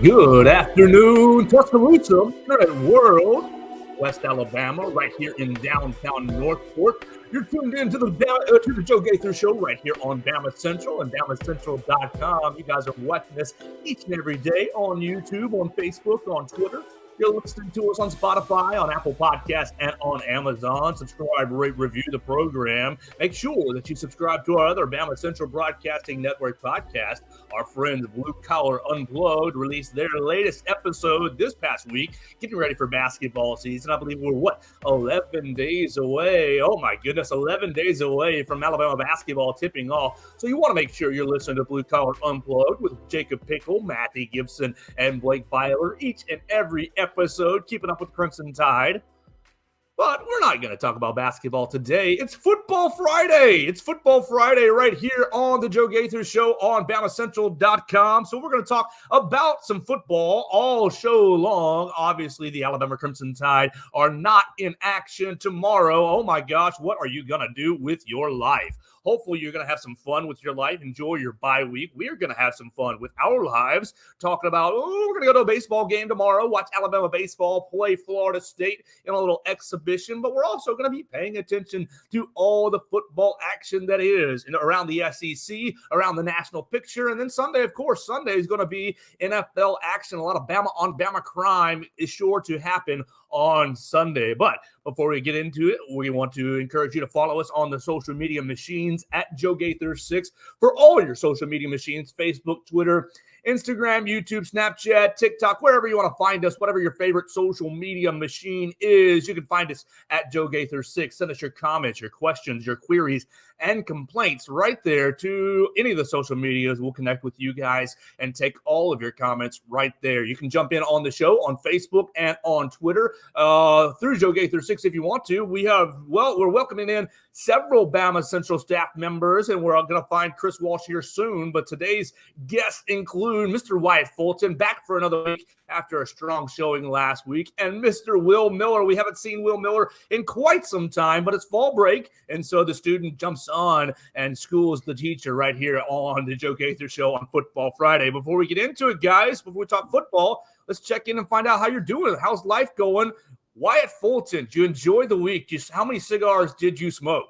Good afternoon, Tuscaloosa, Internet World, West Alabama, right here in downtown Northport. You're tuned in to the Joe Gaither Show right here on BamaCentral and BamaCentral.com. You guys are watching us each and every day on YouTube, on Facebook, on Twitter. You're listening to us on Spotify, on Apple Podcasts, and on Amazon. Subscribe, rate, review the program. Make sure that you subscribe to our other Bama Central Broadcasting Network podcast. Our friends Blue Collar Unplugged released their latest episode this past week, getting ready for basketball season. I believe we're, 11 days away? Oh, my goodness, 11 days away from Alabama basketball tipping off. So you want to make sure you're listening to Blue Collar Unplugged with Jacob Pickle, Matthew Gibson, and Blake Byler each and every episode, keeping up with Crimson Tide. But we're not going to talk about basketball today. It's Football Friday. It's Football Friday right here on the Joe Gaither Show on BamaCentral.com. So we're going to talk about some football all show long. Obviously, the Alabama Crimson Tide are not in action tomorrow. Oh my gosh, what are you going to do with your life? Hopefully, you're going to have some fun with your life. Enjoy your bye week. We're going to have some fun with our lives, talking about, we're going to go to a baseball game tomorrow, watch Alabama baseball play Florida State in a little exhibition. But we're also going to be paying attention to all the football action that is around the SEC, around the national picture. And then Sunday, of course, Sunday is going to be NFL action. A lot of Bama on Bama crime is sure to happen on Sunday. But before we get into it, we want to encourage you to follow us on the social media machines at Joe Gaither 6 for all your social media machines: Facebook, Twitter, Instagram, YouTube, Snapchat, TikTok, wherever you want to find us, whatever your favorite social media machine is, you can find us at Joe Gaither 6. Send us your comments, your questions, your queries, and complaints right there to any of the social medias. We'll connect with you guys and take all of your comments right there. You can jump in on the show on Facebook and on Twitter through Joe Gaither 6 if you want to. We're welcoming in several Bama Central staff members, and we're going to find Chris Walsh here soon. But today's guests include Mr. Wyatt Fulton, back for another week after a strong showing last week, and Mr. Will Miller. We haven't seen Will Miller in quite some time, but it's fall break, and so the student jumps on and schools the teacher right here on the Joe Gaither Show on Football Friday. Before we get into it, guys, before we talk football, let's check in and find out how you're doing. How's life going? Wyatt Fulton, did you enjoy the week? How many cigars did you smoke?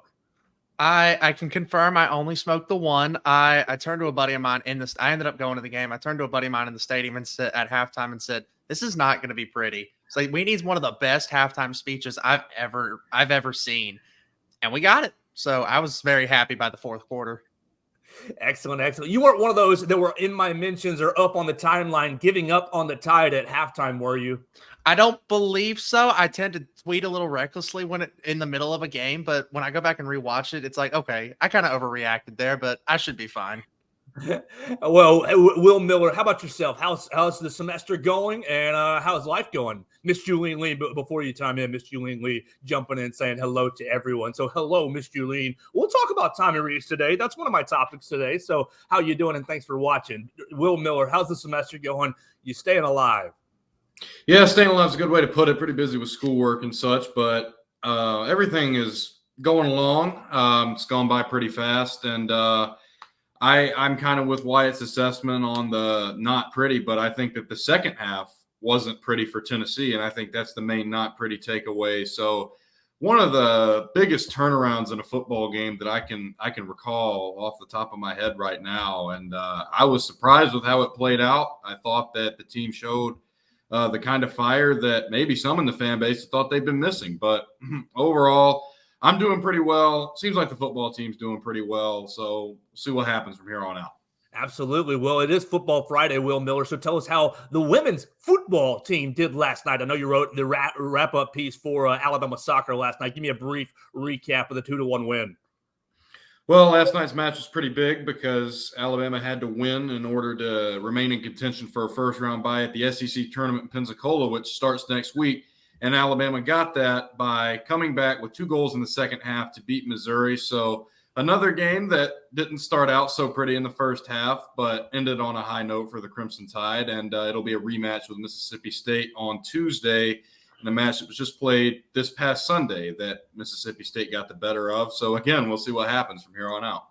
I can confirm I only smoked the one. I turned to a buddy of mine I ended up going to the game. I turned to a buddy of mine in the stadium and said at halftime and said, "This is not going to be pretty." So we need one of the best halftime speeches I've ever seen. And we got it. So I was very happy by the fourth quarter. Excellent. You weren't one of those that were in my mentions or up on the timeline giving up on the Tide at halftime, were you? I don't believe so. I tend to tweet a little recklessly in the middle of a game, but when I go back and rewatch it, it's like, okay, I kind of overreacted there, but I should be fine. Well, Will Miller, how about yourself? How's the semester going, and how's life going? Miss Julian Lee, before you chime in, Miss Julian Lee jumping in saying hello to everyone. So hello, Miss Julian. We'll talk about Tommy Rees today. That's one of my topics today. So how you doing, and thanks for watching. Will Miller, how's the semester going? You staying alive? Yeah, staying alive is a good way to put it. Pretty busy with schoolwork and such, but everything is going along. It's gone by pretty fast, and I'm kind of with Wyatt's assessment on the not pretty, but I think that the second half wasn't pretty for Tennessee, and I think that's the main not pretty takeaway. So one of the biggest turnarounds in a football game that I can recall off the top of my head right now, and I was surprised with how it played out. I thought that the team showed the kind of fire that maybe some in the fan base thought they've been missing. But overall, I'm doing pretty well. Seems like the football team's doing pretty well. So we'll see what happens from here on out. Absolutely. Well, it is Football Friday, Will Miller. So tell us how the women's football team did last night. I know you wrote the wrap-up piece for Alabama soccer last night. Give me a brief recap of the 2-1 win. Well, last night's match was pretty big because Alabama had to win in order to remain in contention for a first-round bye at the SEC tournament in Pensacola, which starts next week. And Alabama got that by coming back with 2 goals in the second half to beat Missouri. So another game that didn't start out so pretty in the first half, but ended on a high note for the Crimson Tide. And it'll be a rematch with Mississippi State on Tuesday in a match that was just played this past Sunday that Mississippi State got the better of. So, again, we'll see what happens from here on out.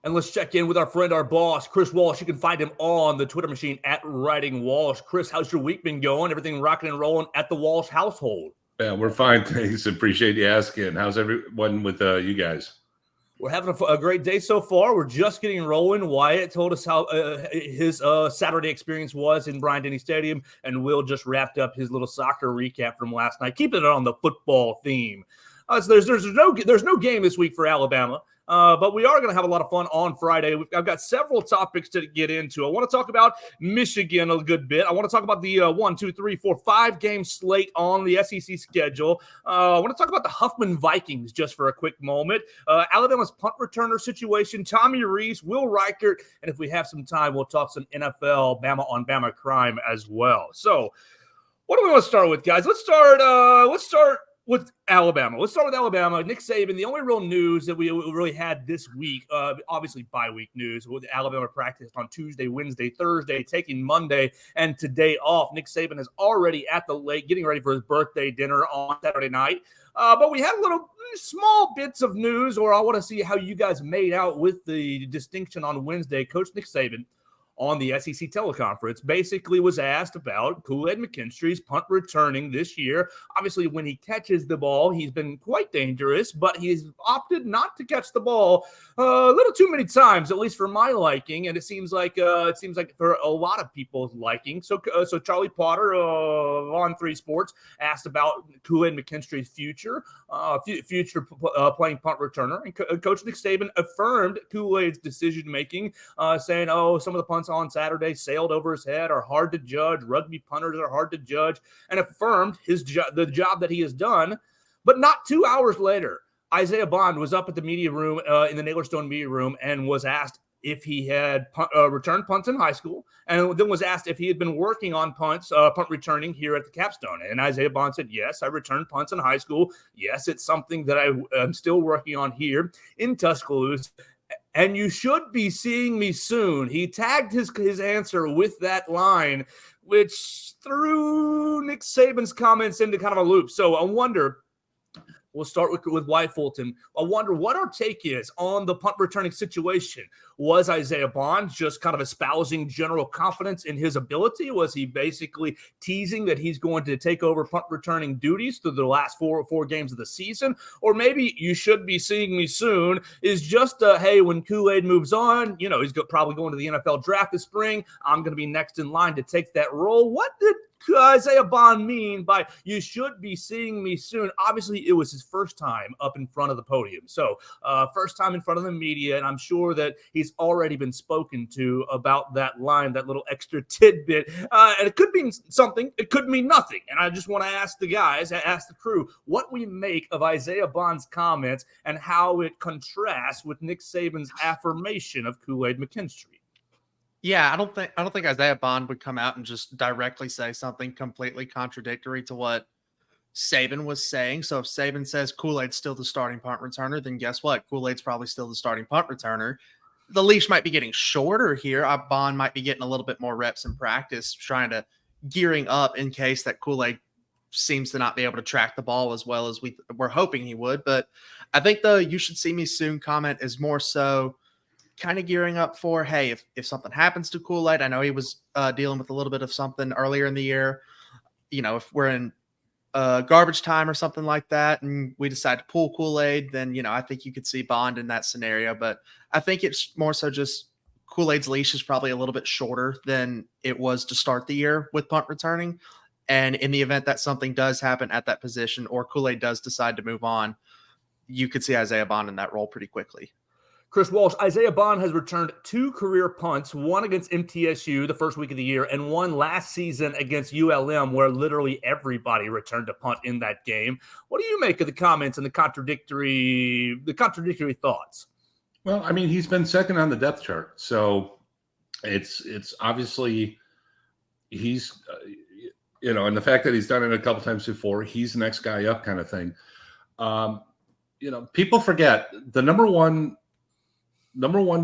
And let's check in with our friend, our boss, Chris Walsh. You can find him on the Twitter machine at Writing Walsh. Chris, how's your week been going? Everything rocking and rolling at the Walsh household? Yeah, we're fine. Thanks. Appreciate you asking. How's everyone with you guys? We're having a great day so far. We're just getting rolling. Wyatt told us how his Saturday experience was in Bryant Denny Stadium, and Will just wrapped up his little soccer recap from last night, keeping it on the football theme. So there's no game this week for Alabama. But we are going to have a lot of fun on Friday. I've got several topics to get into. I want to talk about Michigan a good bit. I want to talk about the 5-game slate on the SEC schedule. I want to talk about the Huffman Vikings just for a quick moment. Alabama's punt returner situation, Tommy Rees, Will Reichard, and if we have some time, we'll talk some NFL Bama on Bama crime as well. So what do we want to start with, guys? Let's start with Alabama. Let's start with Alabama. Nick Saban, the only real news that we really had this week, obviously bye-week news, with Alabama practiced on Tuesday, Wednesday, Thursday, taking Monday and today off. Nick Saban is already at the lake getting ready for his birthday dinner on Saturday night. But we had little small bits of news, or I want to see how you guys made out with the distinction on Wednesday. Coach Nick Saban on the SEC teleconference basically was asked about Kool-Aid McKinstry's punt returning this year. Obviously, when he catches the ball, he's been quite dangerous, but he's opted not to catch the ball a little too many times, at least for my liking, and it seems like for a lot of people's liking. So Charlie Potter on 3 Sports asked about Kool-Aid McKinstry's future playing punt returner, and Coach Nick Saban affirmed Kool-Aid's decision-making, saying, some of the punts on Saturday sailed over his head, are hard to judge. Rugby punters are hard to judge, and affirmed the job that he has done. But not 2 hours later, Isaiah Bond was up at the media room in the Naylor Stone media room and was asked if he had returned punts in high school, and then was asked if he had been working on punt returning here at the Capstone. And Isaiah Bond said, yes, I returned punts in high school. Yes, it's something that I am still working on here in Tuscaloosa. And you should be seeing me soon. He tagged his answer with that line, which threw Nick Saban's comments into kind of a loop. So I wonder, we'll start with Wyatt Fulton. I wonder what our take is on the punt returning situation. Was Isaiah Bond just kind of espousing general confidence in his ability? Was he basically teasing that he's going to take over punt returning duties through the last four games of the season? Or maybe you should be seeing me soon is just, hey, when Kool-Aid moves on, he's probably going to the NFL draft this spring. I'm going to be next in line to take that role. What did Isaiah Bond mean by you should be seeing me soon? Obviously, it was his first time up in front of the podium. So first time in front of the media, and I'm sure that he's already been spoken to about that line, that little extra tidbit. And it could mean something. It could mean nothing. And I just want to ask the guys, ask the crew, what we make of Isaiah Bond's comments and how it contrasts with Nick Saban's affirmation of Kool-Aid McKinstry. Yeah, I don't think Isaiah Bond would come out and just directly say something completely contradictory to what Saban was saying. So if Saban says Kool-Aid's still the starting punt returner, then guess what? Kool-Aid's probably still the starting punt returner. The leash might be getting shorter here. Bond might be getting a little bit more reps in practice, gearing up in case that Kool-Aid seems to not be able to track the ball as well as we're hoping he would. But I think the "you should see me soon" comment is more so kind of gearing up for, hey, if something happens to Kool-Aid, I know he was dealing with a little bit of something earlier in the year. If we're in garbage time or something like that, and we decide to pull Kool-Aid, then, I think you could see Bond in that scenario. But I think it's more so just Kool-Aid's leash is probably a little bit shorter than it was to start the year with punt returning. And in the event that something does happen at that position or Kool-Aid does decide to move on, you could see Isaiah Bond in that role pretty quickly. Chris Walsh, Isaiah Bond has returned 2 career punts, one against MTSU the first week of the year, and one last season against ULM, where literally everybody returned a punt in that game. What do you make of the comments and the contradictory thoughts? Well, I mean, he's been second on the depth chart, so it's obviously he's and the fact that he's done it a couple times before, he's the next guy up kind of thing. People forget the number one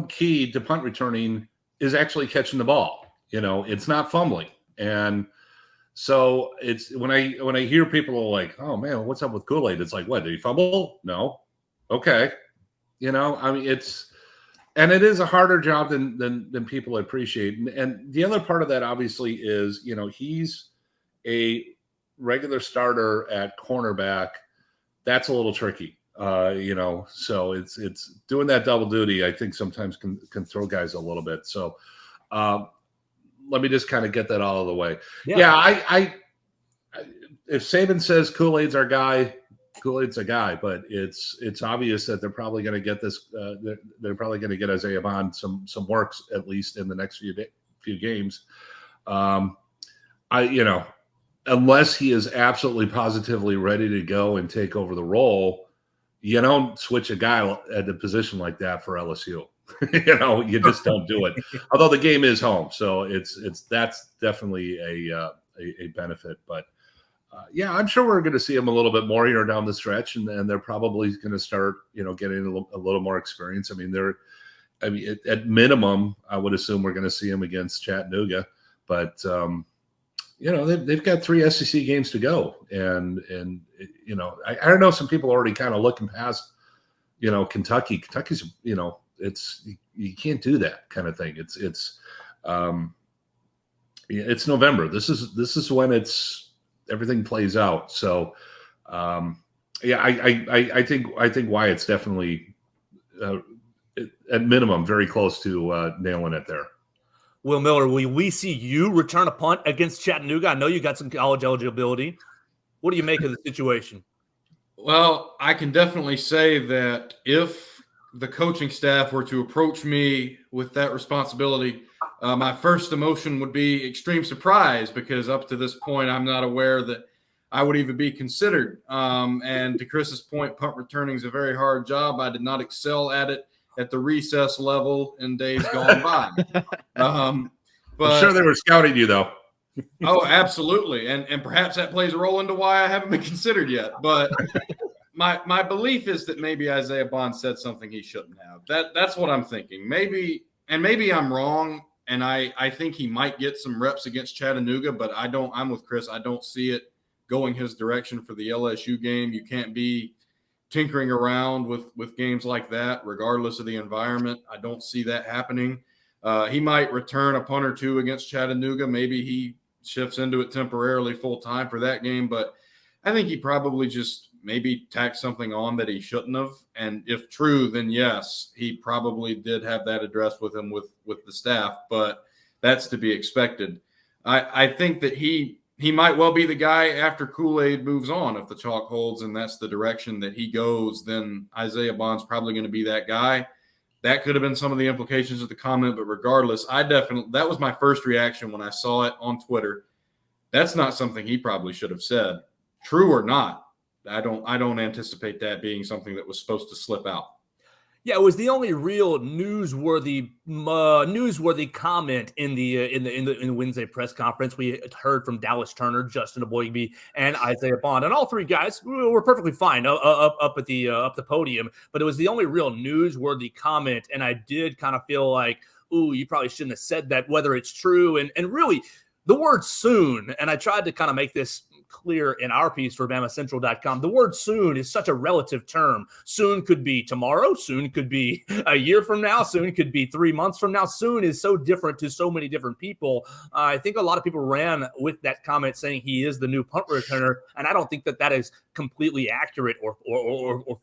key to punt returning is actually catching the ball. It's not fumbling. And so it's when I hear people are like, oh man, what's up with Kool-Aid? It's like, what, did he fumble? No. Okay. I mean, And it is a harder job than people appreciate. And the other part of that, obviously, is, he's a regular starter at cornerback. That's a little tricky, so it's doing that double duty, I think sometimes can throw guys a little bit. So let me just kind of get that all out of the way. Yeah, I if Saban says Kool-Aid's our guy, Kool-Aid's a guy, but it's obvious that they're probably going to get this. They're probably going to get Isaiah Bond some works, at least in the next few games. Unless he is absolutely positively ready to go and take over the role, you don't switch a guy at the position like that for LSU. You just don't do it. Although the game is home, so that's definitely a benefit. But I'm sure we're going to see him a little bit more here down the stretch, and they're probably going to start, getting a little more experience. At minimum, I would assume we're going to see him against Chattanooga, but they've got 3 SEC games to go, and I don't know. Some people are already kind of looking past, Kentucky. Kentucky's, you can't do that kind of thing. It's November. This is when everything plays out. So, I think Wyatt's definitely at minimum very close to nailing it there. Will Miller, will we see you return a punt against Chattanooga? I know you got some college eligibility. What do you make of the situation? Well, I can definitely say that if the coaching staff were to approach me with that responsibility, my first emotion would be extreme surprise, because up to this point, I'm not aware that I would even be considered. And to Chris's point, punt returning is a very hard job. I did not excel at it at the recess level in days gone by. But I'm sure they were scouting you, though. Oh, absolutely. And perhaps that plays a role into why I haven't been considered yet. But my belief is that maybe Isaiah Bond said something he shouldn't have. That's what I'm thinking. Maybe I'm wrong, and I think he might get some reps against Chattanooga, but I'm with Chris. I don't see it going his direction for the LSU game. You can't be tinkering around with games like that, regardless of the environment. I don't see that happening. He might return a punt or two against Chattanooga. Maybe he shifts into it temporarily full time for that game, but I think he probably just maybe tacked something on that he shouldn't have. And if true, then yes, he probably did have that addressed with him with the staff, but that's to be expected. I think that he might well be the guy after Kool-Aid moves on. If the chalk holds and that's the direction that he goes, then Isaiah Bond's probably going to be that guy. That could have been some of the implications of the comment, but regardless, that was my first reaction when I saw it on Twitter. That's not something he probably should have said. True or not, I don't anticipate that being something that was supposed to slip out. Yeah, it was the only real newsworthy comment in the Wednesday press conference. We heard from Dallas Turner, Justin Aboigbe, and Isaiah Bond, and all three guys were perfectly fine up at the podium. But it was the only real newsworthy comment, and I did kind of feel like, ooh, you probably shouldn't have said that, whether it's true. And really, the word soon, and I tried to kind of make this clear in our piece for BamaCentral.com. The word soon is such a relative term. Soon could be tomorrow. Soon could be a year from now. Soon could be 3 months from now. Soon is so different to so many different people. I think a lot of people ran with that comment saying he is the new punt returner, and I don't think that is completely accurate or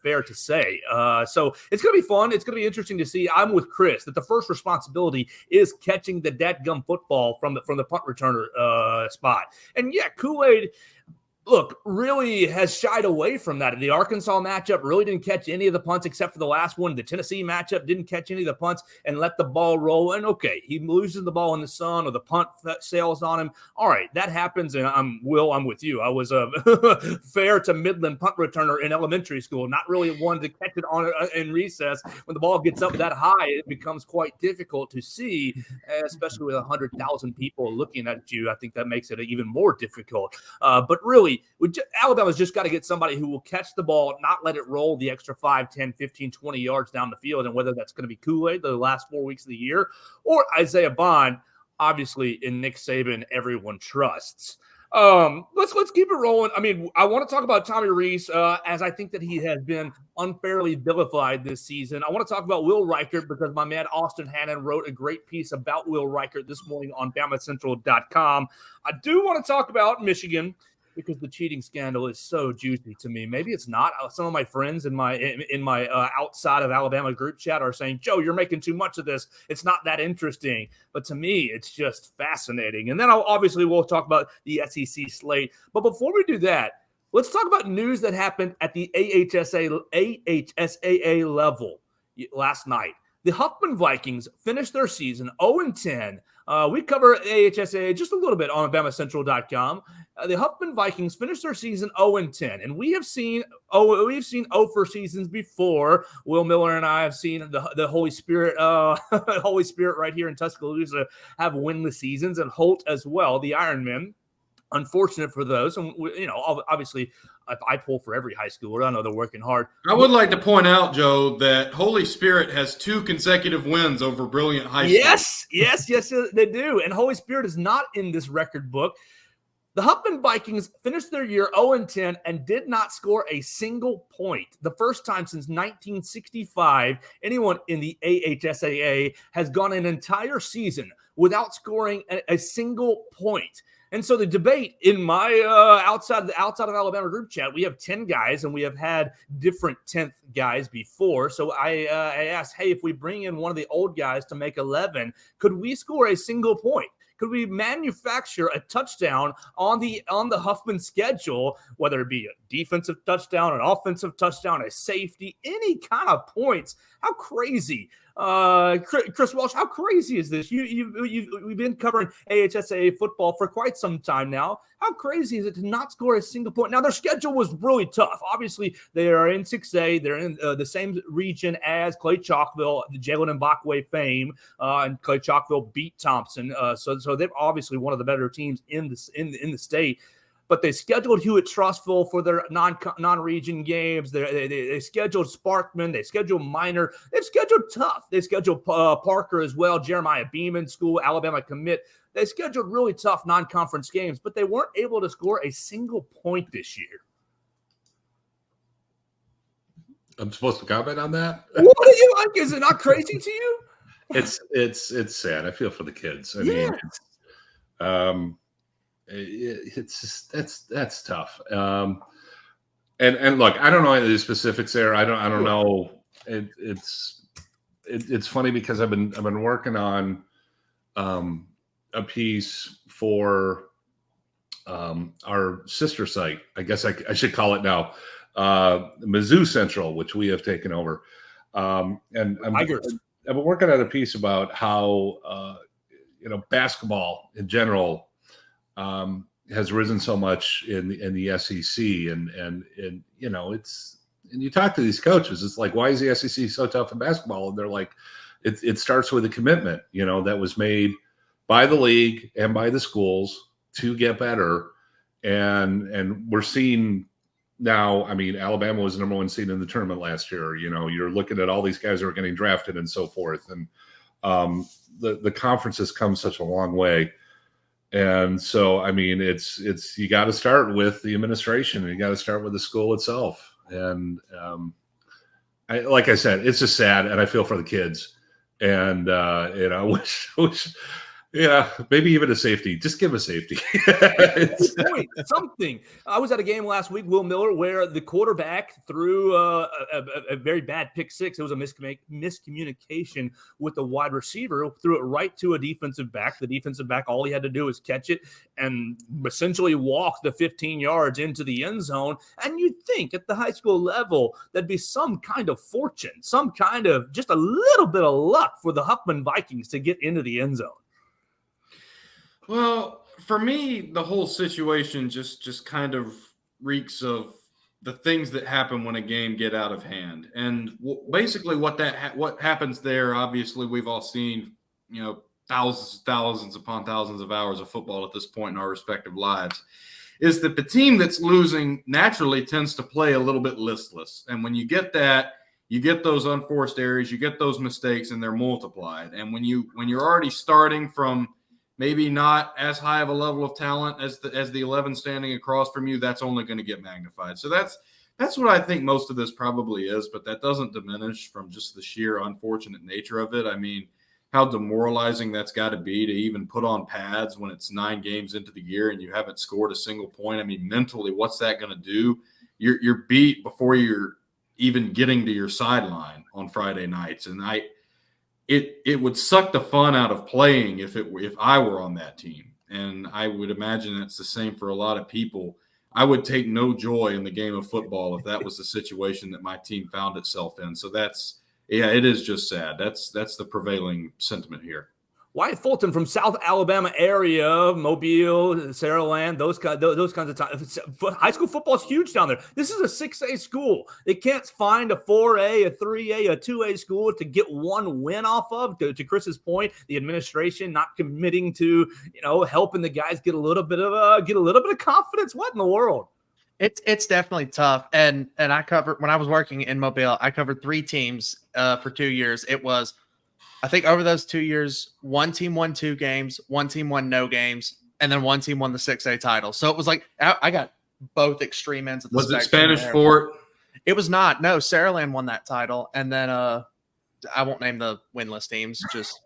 fair to say. So it's going to be fun. It's going to be interesting to see. I'm with Chris that the first responsibility is catching the dadgum football from the punt returner spot. And yeah, Kool-Aid, look, really has shied away from that. The Arkansas matchup really didn't catch any of the punts except for the last one. The Tennessee matchup didn't catch any of the punts and let the ball roll. And okay, he loses the ball in the sun or the punt sails on him. All right, that happens. And I'm with you. I was a fair to Midland punt returner in elementary school, not really one to catch it on in recess. When the ball gets up that high, it becomes quite difficult to see, especially with 100,000 people looking at you. I think that makes it even more difficult. But really, Alabama's just got to get somebody who will catch the ball, not let it roll the extra 5, 10, 15, 20 yards down the field. And whether that's going to be Kool-Aid the last 4 weeks of the year or Isaiah Bond, obviously in Nick Saban, everyone trusts. Let's keep it rolling. I mean, I want to talk about Tommy Rees, as I think that he has been unfairly vilified this season. I want to talk about Will Reichard because my man Austin Hannon wrote a great piece about Will Reichard this morning on BamaCentral.com. I do want to talk about Michigan because the cheating scandal is so juicy to me. Maybe it's not. Some of my friends in my outside of Alabama group chat are saying, Joe, you're making too much of this. It's not that interesting. But to me, it's just fascinating. And then we'll talk about the SEC slate. But before we do that, let's talk about news that happened at the AHSAA level last night. The Huffman Vikings finished their season 0-10. We cover AHSAA just a little bit on BamaCentral.com. The Huffman Vikings finished their season 0-10, and we've seen 0 for seasons before. Will Miller and I have seen the Holy Spirit, Holy Spirit right here in Tuscaloosa have winless seasons, and Holt as well, the Ironmen. Unfortunate for those, and obviously, if I pull for every high schooler, I know they're working hard. I would like to point out, Joe, that Holy Spirit has 2 consecutive wins over Brilliant High School. Yes, they do. And Holy Spirit is not in this record book. The Huffman Vikings finished their year 0-10 and did not score a single point. The first time since 1965 anyone in the AHSAA has gone an entire season without scoring a single point. And so the debate in my outside of Alabama group chat, we have 10 guys, and we have had different 10th guys before. So I asked, hey, if we bring in one of the old guys to make 11, could we score a single point? Could we manufacture a touchdown on the Huffman schedule, whether it be a defensive touchdown, an offensive touchdown, a safety, any kind of points? How crazy, Chris Walsh? How crazy is this? We've been covering AHSAA football for quite some time now. How crazy is it to not score a single point? Now, their schedule was really tough. Obviously, they are in 6A. They're in the same region as Clay Chalkville, the Jalen Mbakwe fame, and Clay Chalkville beat Thompson. So they're obviously one of the better teams in the state. But they scheduled Hewitt-Trussville for their non-region games. They scheduled Sparkman. They scheduled Minor. They've scheduled tough. They scheduled Parker as well, Jeremiah Beeman School, Alabama commit. They scheduled really tough non-conference games, but they weren't able to score a single point this year. I'm supposed to comment on that? What do you like? Is it not crazy to you? It's sad. I feel for the kids. I mean, it's just that's tough. And look, I don't know any of the specifics there. I don't know. It's funny because I've been working on a piece for our sister site. I guess I should call it now, Mizzou Central, which we have taken over. And I've been working on a piece about how basketball in general has risen so much in the SEC, and it's, and you talk to these coaches, it's like, why is the SEC so tough in basketball? And they're like, it starts with a commitment, that was made by the league and by the schools to get better, and we're seeing now. I mean, Alabama was the number 1 seed in the tournament last year. You're looking at all these guys who are getting drafted and so forth, and the conference has come such a long way. And so, I mean, it's you got to start with the administration, and you got to start with the school itself. And like I said, it's just sad, and I feel for the kids. And I wish maybe even a safety. Just give a safety. Something. I was at a game last week, Will Miller, where the quarterback threw a very bad pick six. It was a miscommunication with the wide receiver, threw it right to a defensive back. The defensive back, all he had to do was catch it and essentially walk the 15 yards into the end zone. And you'd think at the high school level, there'd be some kind of fortune, some kind of just a little bit of luck for the Huffman Vikings to get into the end zone. Well, for me, the whole situation just kind of reeks of the things that happen when a game get out of hand. And basically what happens there, obviously we've all seen, thousands upon thousands of hours of football at this point in our respective lives, is that the team that's losing naturally tends to play a little bit listless. And when you get that, you get those unforced errors, you get those mistakes, and they're multiplied. And when you're already starting from maybe not as high of a level of talent as the 11 standing across from you, that's only going to get magnified. So that's what I think most of this probably is, but that doesn't diminish from just the sheer unfortunate nature of it. I mean, how demoralizing that's got to be to even put on pads when it's 9 games into the year and you haven't scored a single point. I mean, mentally, what's that going to do? You're beat before you're even getting to your sideline on Friday nights. And it would suck the fun out of playing if I were on that team. And I would imagine that's the same for a lot of people. I would take no joy in the game of football if that was the situation that my team found itself in. So it is just sad. That's the prevailing sentiment here. Wyatt Fulton from South Alabama area, Mobile, Saraland, those kinds of times. High school football is huge down there. This is a 6A school. They can't find a 4A, a 3A, a 2A school to get one win off of. To Chris's point, the administration not committing to, helping the guys get a little bit of confidence. What in the world? It's definitely tough. And I covered, when I was working in Mobile, I covered 3 teams for 2 years. It was, I think over those 2 years, one team won 2 games, one team won no games, and then one team won the 6A title. So it was like I got both extreme ends of the spectrum. Was it Spanish Fort? It was not. No, Saraland won that title, and then I won't name the winless teams. Just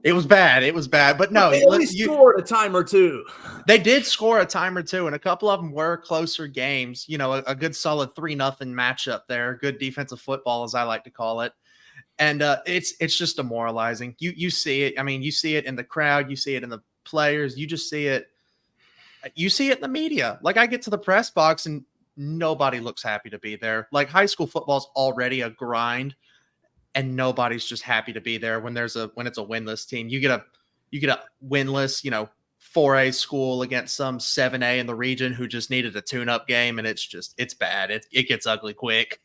it was bad. It was bad, but no, they only scored a time or two. They did score a time or two, and a couple of them were closer games. A good solid 3-0 matchup there. Good defensive football, as I like to call it. And it's just demoralizing. You see it. I mean, you see it in the crowd. You see it in the players. You just see it. You see it in the media. Like, I get to the press box and nobody looks happy to be there. Like, high school football is already a grind, and nobody's just happy to be there when it's a winless team. You get a winless, 4A school against some 7A in the region who just needed a tune-up game, and it's bad. It gets ugly quick.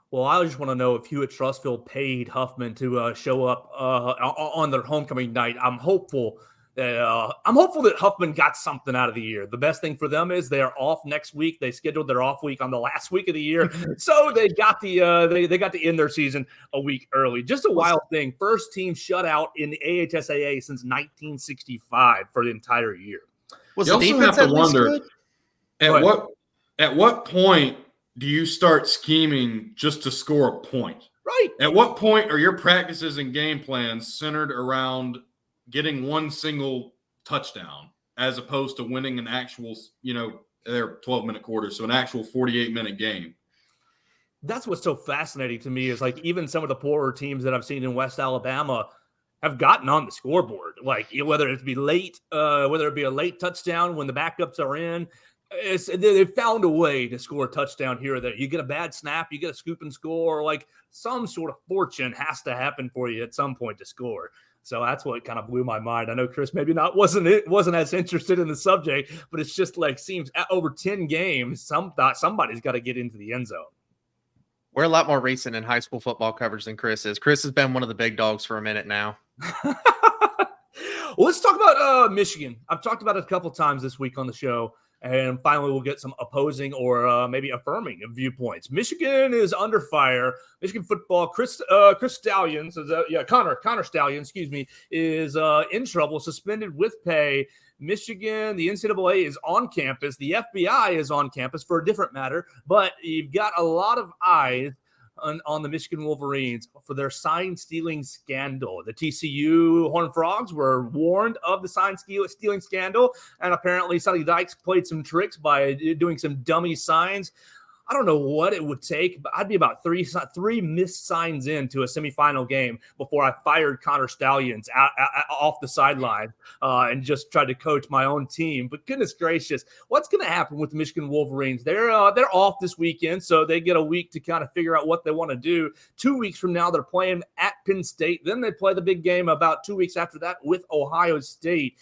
Well, I just want to know if Hewitt-Trussville paid Huffman to show up on their homecoming night. I'm hopeful that Huffman got something out of the year. The best thing for them is they are off next week. They scheduled their off week on the last week of the year, so they got they got to end their season a week early. Just a wild thing. First team shutout in the AHSAA since 1965 for the entire year. You also have to wonder at what point do you start scheming just to score a point? Right. At what point are your practices and game plans centered around getting one single touchdown as opposed to winning an actual, their 12-minute quarters, so an actual 48-minute game? That's what's so fascinating to me is, like, even some of the poorer teams that I've seen in West Alabama have gotten on the scoreboard. Like, whether it be a late touchdown when the backups are in, they've found a way to score a touchdown here or there. You get a bad snap, you get a scoop and score, like some sort of fortune has to happen for you at some point to score. So that's what kind of blew my mind. I know Chris maybe wasn't as interested in the subject, but it's just like seems over 10 games, somebody's got to get into the end zone. We're a lot more recent in high school football coverage than Chris is. Chris has been one of the big dogs for a minute now. Well, let's talk about Michigan. I've talked about it a couple times this week on the show. And finally, we'll get some opposing or maybe affirming viewpoints. Michigan is under fire. Michigan football. Connor Stallion, is in trouble, suspended with pay. Michigan, the NCAA is on campus. The FBI is on campus for a different matter. But you've got a lot of eyes on the Michigan Wolverines for their sign-stealing scandal. The TCU Horned Frogs were warned of the sign-stealing scandal, and apparently Sonny Dykes played some tricks by doing some dummy signs. I don't know what it would take, but I'd be about three missed signs into a semifinal game before I fired Connor Stallions off the sideline and just tried to coach my own team. But goodness gracious, what's going to happen with the Michigan Wolverines? They're off this weekend, so they get a week to kind of figure out what they want to do. 2 weeks from now, they're playing at Penn State. Then they play the big game about 2 weeks after that with Ohio State.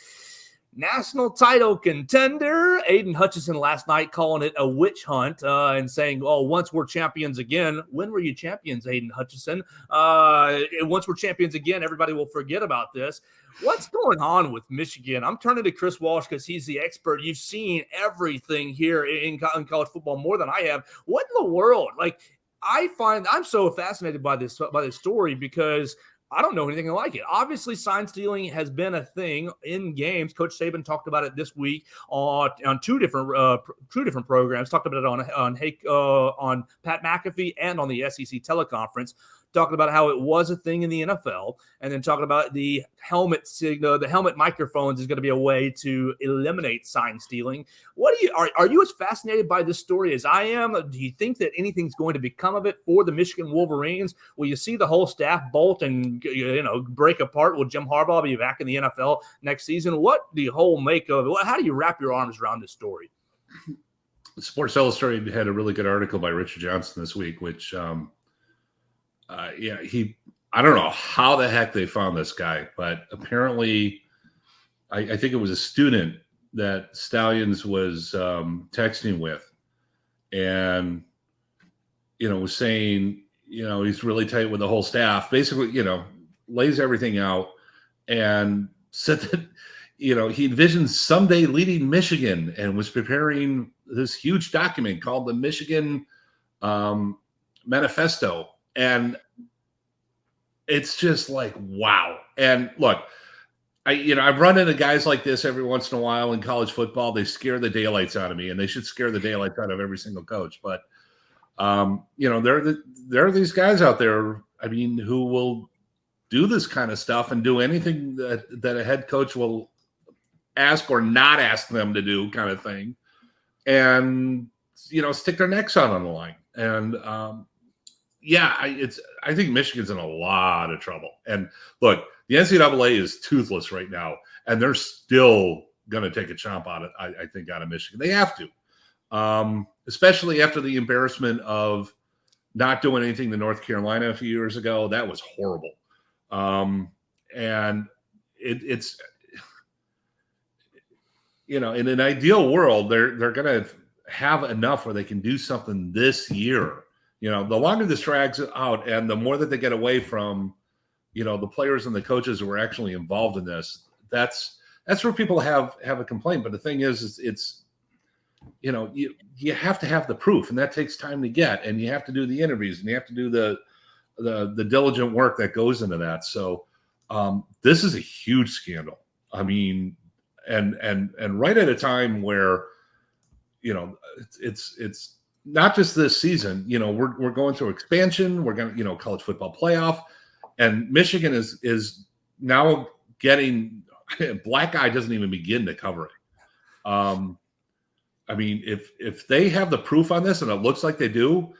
National title contender Aiden Hutchinson last night calling it a witch hunt and saying, "Oh, once we're champions again." When were you champions, Aiden Hutchinson? Once we're champions again, everybody will forget about this. What's going on with Michigan? I'm turning to Chris Walsh because he's the expert. You've seen everything here in college football more than I have. What in the world? Like, I'm so fascinated by this story because I don't know anything like it. Obviously, sign stealing has been a thing in games. Coach Saban talked about it this week on two different programs. Talked about it on Pat McAfee and on the SEC teleconference. Talking about how it was a thing in the NFL, and then talking about the helmet signal, the helmet microphones is going to be a way to eliminate sign stealing. What are you as fascinated by this story as I am? Do you think that anything's going to become of it for the Michigan Wolverines? Will you see the whole staff bolt and break apart? Will Jim Harbaugh be back in the NFL next season? What do you make of it? How do you wrap your arms around this story? Sports Illustrated had a really good article by Richard Johnson this week, which I don't know how the heck they found this guy, but apparently I think it was a student that Stallions was texting with, and was saying he's really tight with the whole staff, basically lays everything out, and said that he envisioned someday leading Michigan and was preparing this huge document called the Michigan Manifesto. And it's just like, wow. And look, I've run into guys like this every once in a while in college football. They scare the daylights out of me, and they should scare the daylights out of every single coach. But, there are these guys out there, who will do this kind of stuff and do anything that a head coach will ask or not ask them to do, kind of thing. And, stick their necks out on the line. And, I think Michigan's in a lot of trouble. And look, the NCAA is toothless right now, and they're still going to take a chomp out of, I think, out of Michigan. They have to, especially after the embarrassment of not doing anything to North Carolina a few years ago. That was horrible. And it's in an ideal world, they're going to have enough where they can do something this year. The longer this drags out and the more that they get away from, the players and the coaches who are actually involved in this, that's where people have a complaint. But the thing is it's you have to have the proof, and that takes time to get, and you have to do the interviews, and you have to do the diligent work that goes into that. So this is a huge scandal. And right at a time where, it's not just this season, we're going through expansion. We're going to, college football playoff, and Michigan is now getting black eye doesn't even begin to cover it. If they have the proof on this, and it looks like they do,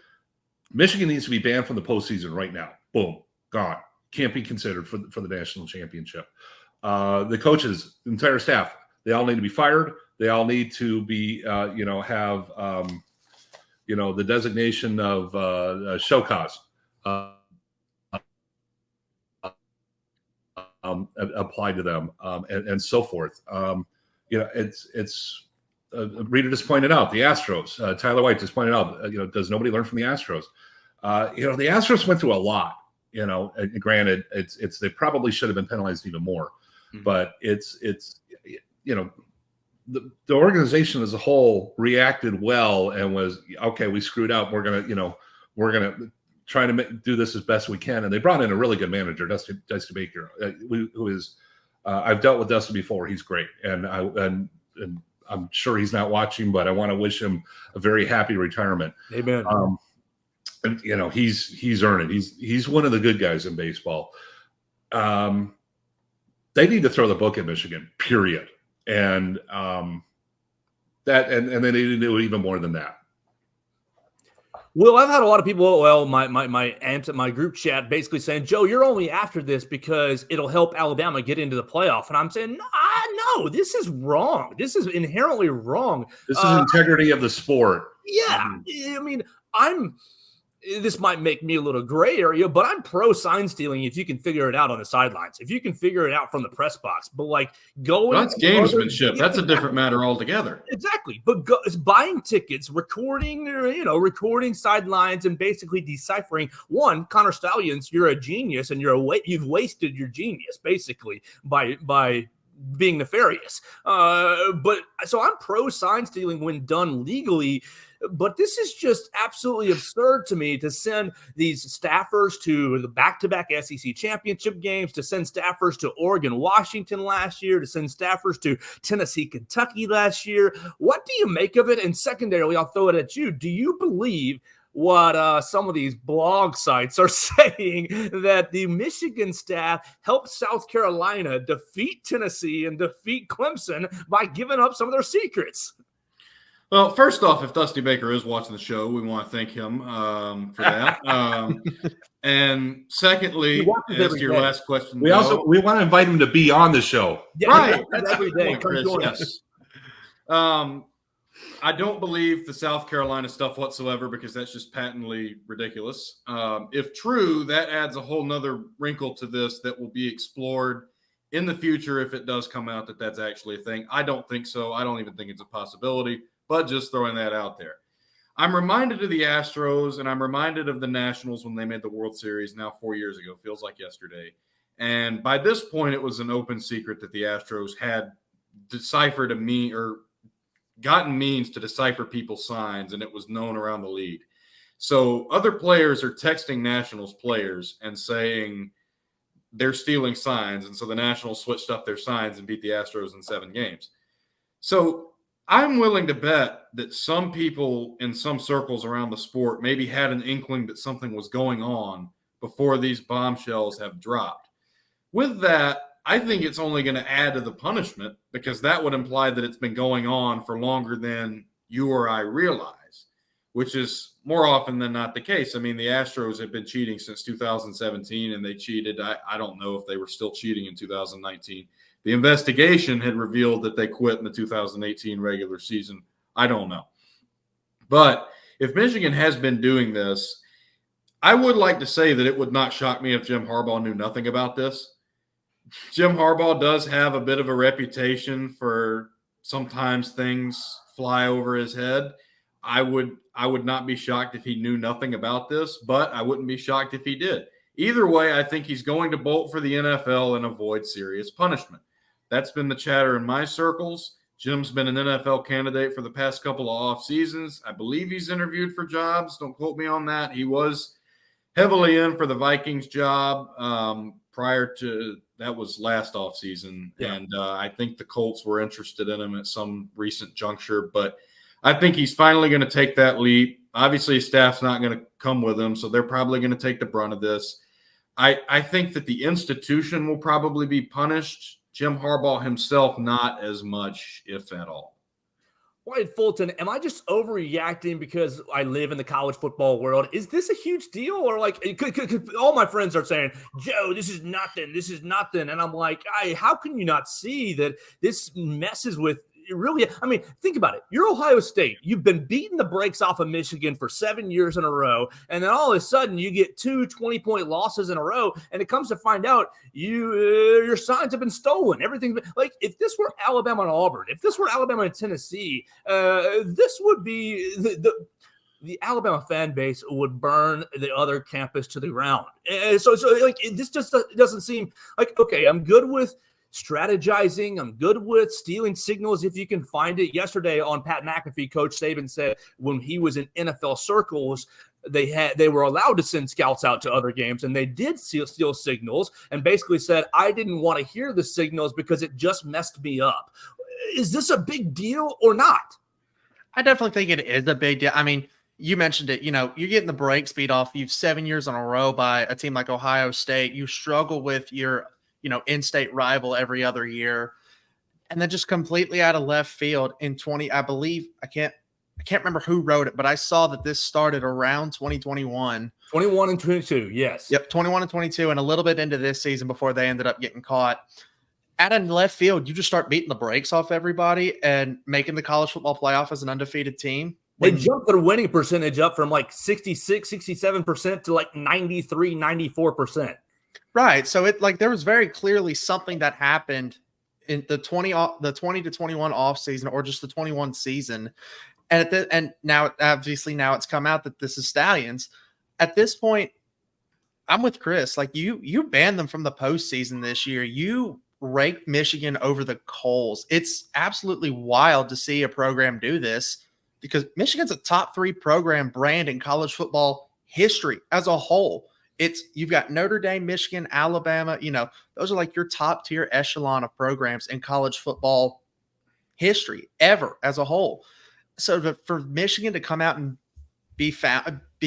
Michigan needs to be banned from the postseason right now. Boom, gone. Can't be considered for the national championship. The coaches, the entire staff, they all need to be fired. They all need to be, have the designation of show cause applied to them, and so forth. It's Reader just pointed out the Astros. Tyler White just pointed out, does nobody learn from the Astros? The Astros went through a lot. Granted, they probably should have been penalized even more, but the organization as a whole reacted well and was okay. We screwed up. We're gonna try to do this as best we can. And they brought in a really good manager, Dusty Baker, who is. I've dealt with Dusty before. He's great, and I'm sure he's not watching, but I want to wish him a very happy retirement. Amen. And he's earned it. He's one of the good guys in baseball. They need to throw the book at Michigan, period. And that, and then they need to do even more than that. Well, I've had a lot of people, my aunt at my group chat basically saying, Joe, you're only after this because it'll help Alabama get into the playoff. And I'm saying, no, this is wrong. This is inherently wrong. This is integrity of the sport. Yeah. This might make me a little gray area, but I'm pro sign stealing if you can figure it out on the sidelines, if you can figure it out from the press box. But that's gamesmanship. That's a different matter altogether. Exactly. But it's buying tickets, recording sidelines, and basically deciphering. One, Connor Stallions, you're a genius, and you've wasted your genius basically by being nefarious. But so I'm pro sign stealing when done legally. But this is just absolutely absurd to me to send these staffers to the back-to-back SEC championship games, to send staffers to Oregon, Washington last year, to send staffers to Tennessee, Kentucky last year. What do you make of it? And secondarily, I'll throw it at you. Do you believe what some of these blog sites are saying, that the Michigan staff helped South Carolina defeat Tennessee and defeat Clemson by giving up some of their secrets? Well, first off, if Dusty Baker is watching the show, we want to thank him for that. And secondly, as to your last question, we want to invite him to be on the show. Yeah, right? That's every day, Chris. Yes. I don't believe the South Carolina stuff whatsoever, because that's just patently ridiculous. If true, that adds a whole nother wrinkle to this that will be explored in the future if it does come out that that's actually a thing. I don't think so. I don't even think it's a possibility, but just throwing that out there. I'm reminded of the Astros, and I'm reminded of the Nationals when they made the World Series now 4 years ago. Feels like yesterday. And by this point, it was an open secret that the Astros had deciphered gotten means to decipher people's signs, and it was known around the league. So other players are texting Nationals players and saying they're stealing signs, and so the Nationals switched up their signs and beat the Astros in 7 games. So I'm willing to bet that some people in some circles around the sport maybe had an inkling that something was going on before these bombshells have dropped. With that, I think it's only going to add to the punishment, because that would imply that it's been going on for longer than you or I realize, which is more often than not the case. I mean, the Astros have been cheating since 2017, and they cheated. I don't know if they were still cheating in 2019. The investigation had revealed that they quit in the 2018 regular season. I don't know. But if Michigan has been doing this, I would like to say that it would not shock me if Jim Harbaugh knew nothing about this. Jim Harbaugh does have a bit of a reputation for sometimes things fly over his head. I would not be shocked if he knew nothing about this, but I wouldn't be shocked if he did. Either way, I think he's going to bolt for the NFL and avoid serious punishment. That's been the chatter in my circles. Jim's been an NFL candidate for the past couple of off seasons. I believe he's interviewed for jobs. Don't quote me on that. He was heavily in for the Vikings job prior to that was last offseason. Yeah. And I think the Colts were interested in him at some recent juncture. But I think he's finally going to take that leap. Obviously, his staff's not going to come with him, so they're probably going to take the brunt of this. I think that the institution will probably be punished. Jim Harbaugh himself, not as much, if at all. Wyatt Fulton, am I just overreacting because I live in the college football world? Is this a huge deal? Or like, could all my friends are saying, Joe, this is nothing. And I'm like, how can you not see that this messes with really? I mean, think about it. You're Ohio State. You've been beating the brakes off of Michigan for 7 years in a row. And then all of a sudden you get 2 20-point losses in a row. And it comes to find out your signs have been stolen. Everything. Like, if this were Alabama and Auburn, if this were Alabama and Tennessee, this would be the Alabama fan base would burn the other campus to the ground. So like, this just doesn't seem like, okay, I'm good with strategizing. I'm good with stealing signals if you can find it. Yesterday on Pat McAfee, Coach Saban said when he was in NFL circles, they were allowed to send scouts out to other games, and they did steal signals, and basically said, I didn't want to hear the signals because it just messed me up. Is this a big deal or not? I definitely think it is a big deal. I mean, you mentioned it, you're getting the brakes beat off you 7 years in a row by a team like Ohio State. You struggle with your in-state rival every other year, and then just completely out of left field in 20, I believe, I can't remember who wrote it, but I saw that this started around 2021. 21 and 22, yes. Yep, 21 and 22, and a little bit into this season before they ended up getting caught. Out of left field, you just start beating the brakes off everybody and making the college football playoff as an undefeated team. They jumped their winning percentage up from like 66, 67% to like 93, 94%. Right. So there was very clearly something that happened in the 20 to 21 off season, or just the 21 season. And now it's come out that this is Stallions. At this point, I'm with Chris. Like, you banned them from the postseason this year. You raked Michigan over the coals. It's absolutely wild to see a program do this. because Michigan's a top 3 program brand in college football history as a whole. You've got Notre Dame, Michigan, Alabama, those are like your top tier echelon of programs in college football history ever as a whole. So for Michigan to come out and be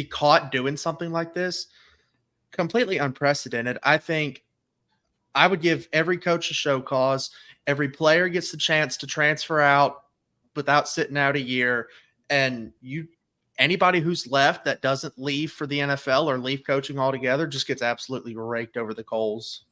caught doing something like this, completely unprecedented. I think I would give every coach a show cause. Every player gets the chance to transfer out without sitting out a year. And anybody who's left that doesn't leave for the NFL or leave coaching altogether just gets absolutely raked over the coals.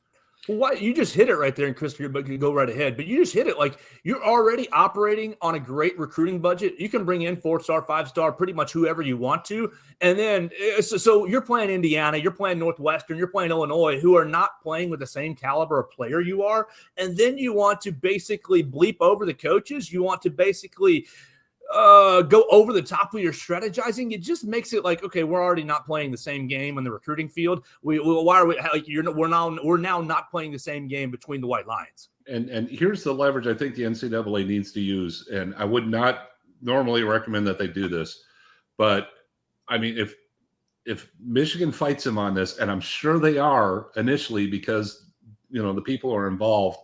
Well, you just hit it right there, and Chris, you can go right ahead. But you just hit it. Like, you're already operating on a great recruiting budget. You can bring in 4-star, 5-star, pretty much whoever you want to. And then, so you're playing Indiana, you're playing Northwestern, you're playing Illinois, who are not playing with the same caliber of player you are. And then you want to basically bleep over the coaches. You want to basically go over the top with your strategizing. It just makes it like, okay, we're already not playing the same game on the recruiting field. Why are we like we're now not playing the same game between the White Lions? And here's the leverage I think the NCAA needs to use. And I would not normally recommend that they do this, but I mean, if Michigan fights him on this, and I'm sure they are initially because the people are involved.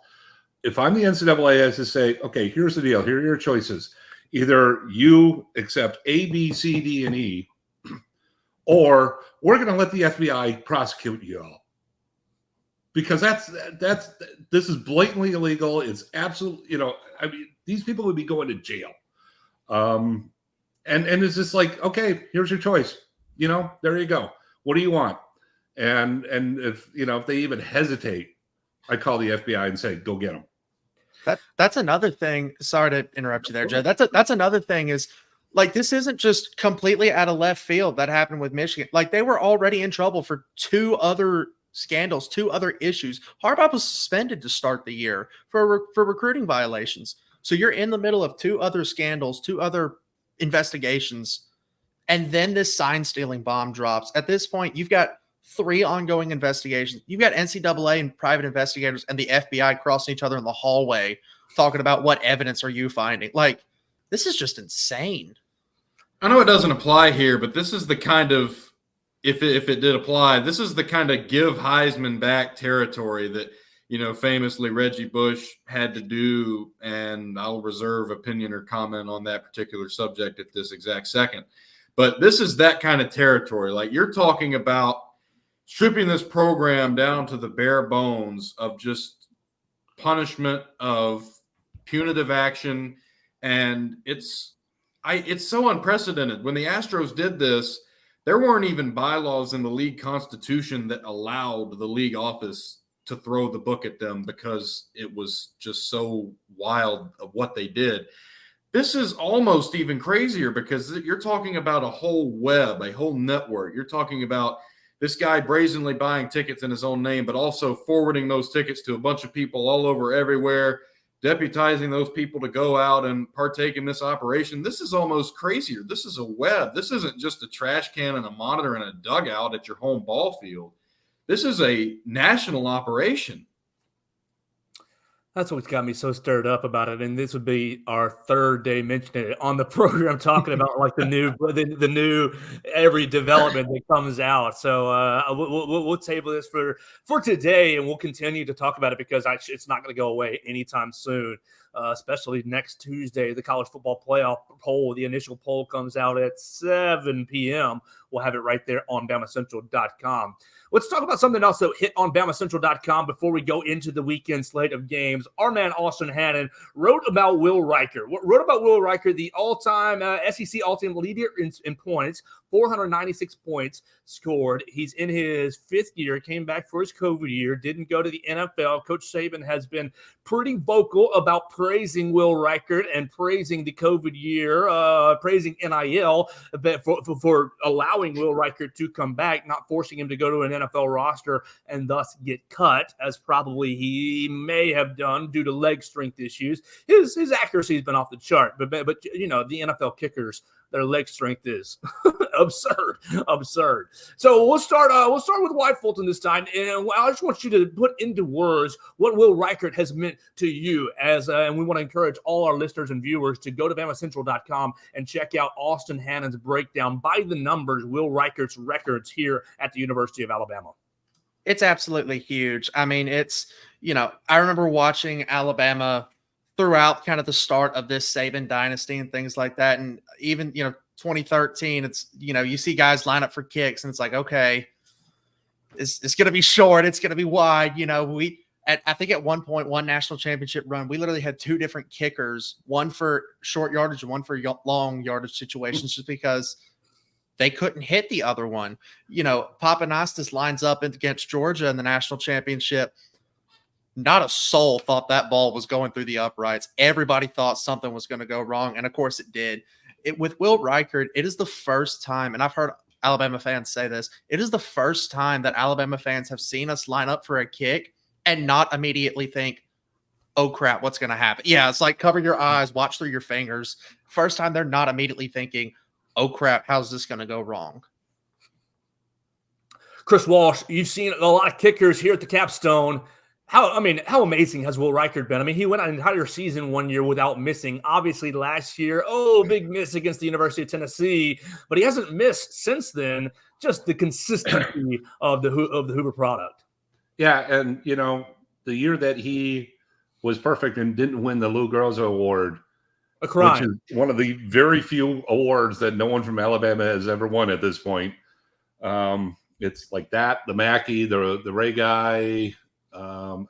If I'm the NCAA, I have to say, okay, here's the deal. Here are your choices. Either you accept A, B, C, D, and E, or we're going to let the FBI prosecute you all. Because this is blatantly illegal. It's absolutely, I mean, these people would be going to jail. And it's just like, okay, here's your choice. There you go. What do you want? And if they even hesitate, I call the FBI and say, go get them. That's another thing. Sorry to interrupt you there, Joe. That's another thing is, like, this isn't just completely out of left field that happened with Michigan. Like, they were already in trouble for 2 other scandals, 2 other issues. Harbaugh was suspended to start the year for recruiting violations. So you're in the middle of 2 other scandals, 2 other investigations, and then this sign stealing bomb drops. At this point, you've got 3 ongoing investigations. You've got NCAA and private investigators and the FBI crossing each other in the hallway talking about what evidence are you finding. Like, this is just insane. I know it doesn't apply here, but this is the kind of, if it did apply, this is the kind of give Heisman back territory that, famously Reggie Bush had to do, and I'll reserve opinion or comment on that particular subject at this exact second. But this is that kind of territory. Like, you're talking about stripping this program down to the bare bones of just punishment, of punitive action, and it's so unprecedented. When the Astros did this, there weren't even bylaws in the league constitution that allowed the league office to throw the book at them because it was just so wild of what they did. This is almost even crazier because you're talking about a whole web, a whole network. You're talking about this guy brazenly buying tickets in his own name, but also forwarding those tickets to a bunch of people all over everywhere, deputizing those people to go out and partake in this operation. This is almost crazier. This is a web. This isn't just a trash can and a monitor and a dugout at your home ball field. This is a national operation. That's what's got me so stirred up about it, and this would be our 3rd day mentioning it on the program, talking about like the new every development that comes out. So we'll table this for today, and we'll continue to talk about it because it's not going to go away anytime soon. Especially next Tuesday, the college football playoff poll. The initial poll comes out at 7 p.m. We'll have it right there on BamaCentral.com. Let's talk about something else that hit on BamaCentral.com before we go into the weekend slate of games. Our man Austin Hannon wrote about Will Reichard. The all-time SEC all-time leader in points, 496 points scored. He's in his 5th year, came back for his COVID year, didn't go to the NFL. Coach Saban has been pretty vocal about praising Will Reichard and praising the COVID year, praising NIL for allowing Will Reichard to come back, not forcing him to go to an NFL roster and thus get cut, as probably he may have done due to leg strength issues. His accuracy has been off the chart, but the NFL kickers, their leg strength is. Absurd. So we'll start with White Fulton this time, and I just want you to put into words what Will Reichard has meant to you. And we want to encourage all our listeners and viewers to go to BamaCentral.com and check out Austin Hannon's breakdown by the numbers, Will Reichard's records here at the University of Alabama. It's absolutely huge. I mean, it's, I remember watching Alabama throughout kind of the start of this Saban dynasty and things like that. And even, 2013, it's, you see guys line up for kicks and it's like, okay, it's going to be short. It's going to be wide. I think at one point, one national championship run, we literally had two different kickers, one for short yardage and one for long yardage situations, just because they couldn't hit the other one. Papanastis lines up against Georgia in the national championship. Not a soul thought that ball was going through the uprights. Everybody thought something was going to go wrong, and of course it did. With Will Reichard, it is the first time, and I've heard Alabama fans say this, it is the first time that Alabama fans have seen us line up for a kick and not immediately think, oh crap, what's going to happen? Yeah, it's like cover your eyes, watch through your fingers. First time they're not immediately thinking, oh crap, how's this going to go wrong? Chris Walsh, you've seen a lot of kickers here at the Capstone. How amazing has Will Reichard been? I mean, he went an entire season one year without missing. Obviously, last year, big miss against the University of Tennessee, but he hasn't missed since then. Just the consistency of the Hoover product. Yeah, and the year that he was perfect and didn't win the Lou Groza Award, a crime, which is one of the very few awards that no one from Alabama has ever won at this point. It's like that, the Mackey, the Ray guy.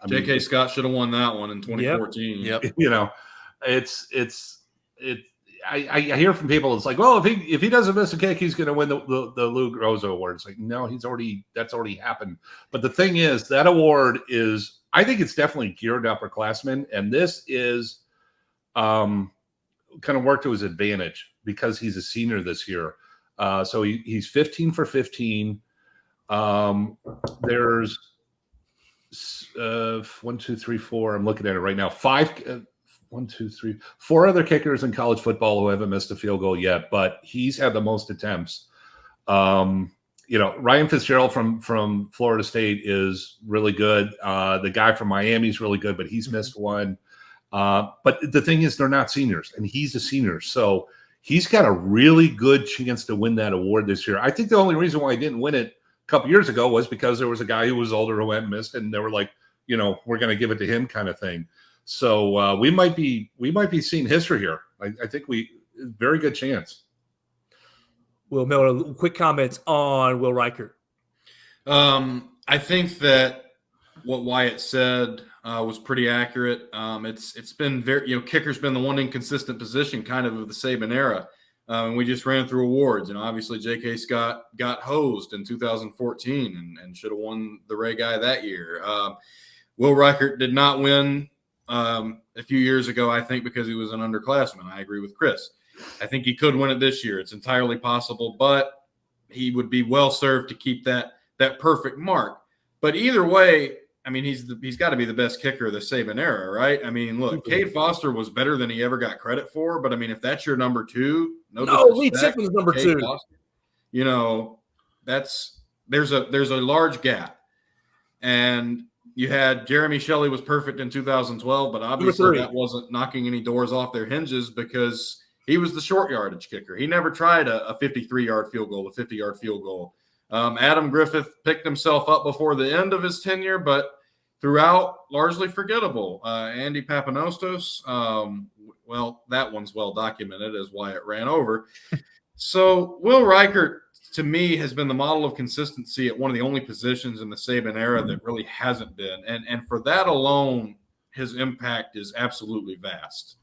J.K. Scott should have won that one in 2014. Yep. I hear from people, it's like, well, if he doesn't miss a kick, he's going to win the Lou Groza Award. It's like, no, that's already happened. But the thing is, that award is, I think it's definitely geared to upperclassmen, and this is kind of worked to his advantage because he's a senior this year. So he's 15 for 15. There's 1, 2, 3, 4. I'm looking at it right now. 4 other kickers in college football who haven't missed a field goal yet, but he's had the most attempts. Ryan Fitzgerald from Florida State is really good. The guy from Miami is really good, but he's missed one. But the thing is, they're not seniors, and he's a senior, so he's got a really good chance to win that award this year. I think the only reason why he didn't win it a couple years ago was because there was a guy who was older who hadn't missed, and they were like, we're going to give it to him, kind of thing. So we might be seeing history here. I think very good chance. Will Miller, quick comments on Will Reichard. I think that what Wyatt said was pretty accurate. It's been very, kicker's been the one inconsistent position kind of the Saban era. We just ran through awards. Obviously J.K. Scott got hosed in 2014 and should have won the Ray guy that year. Will Reichard did not win a few years ago, I think, because he was an underclassman. I agree with Chris. I think he could win it this year. It's entirely possible, but he would be well served to keep that perfect mark. But either way, he's got to be the best kicker of the Saban era, right? Look, Cade Foster was better than he ever got credit for, but if that's your number two, Lee Tipton's number Cade two. Foster, there's a large gap. And you had Jeremy Shelley was perfect in 2012, but obviously that wasn't knocking any doors off their hinges because he was the short yardage kicker. He never tried a 53-yard field goal, a 50-yard field goal. Adam Griffith picked himself up before the end of his tenure, but throughout, largely forgettable. Andy Papanostos, that one's well documented as why it ran over. So Will Reichard, to me, has been the model of consistency at one of the only positions in the Saban era that really hasn't been. And for that alone, his impact is absolutely vast.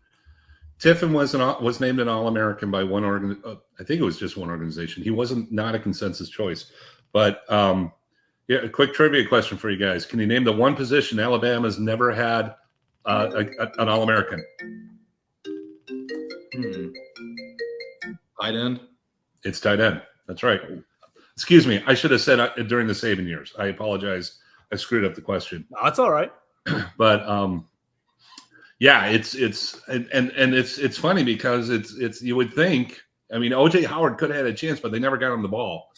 Tiffin was named an All-American by one I think it was just one organization. He wasn't not a consensus choice. But a quick trivia question for you guys. Can you name the one position Alabama's never had an All-American? Tight end? It's tight end. That's right. Excuse me. I should have said during the Saban years. I apologize. I screwed up the question. No, that's all right. But it's funny because it's you would think I mean, OJ Howard could have had a chance, but they never got him the ball.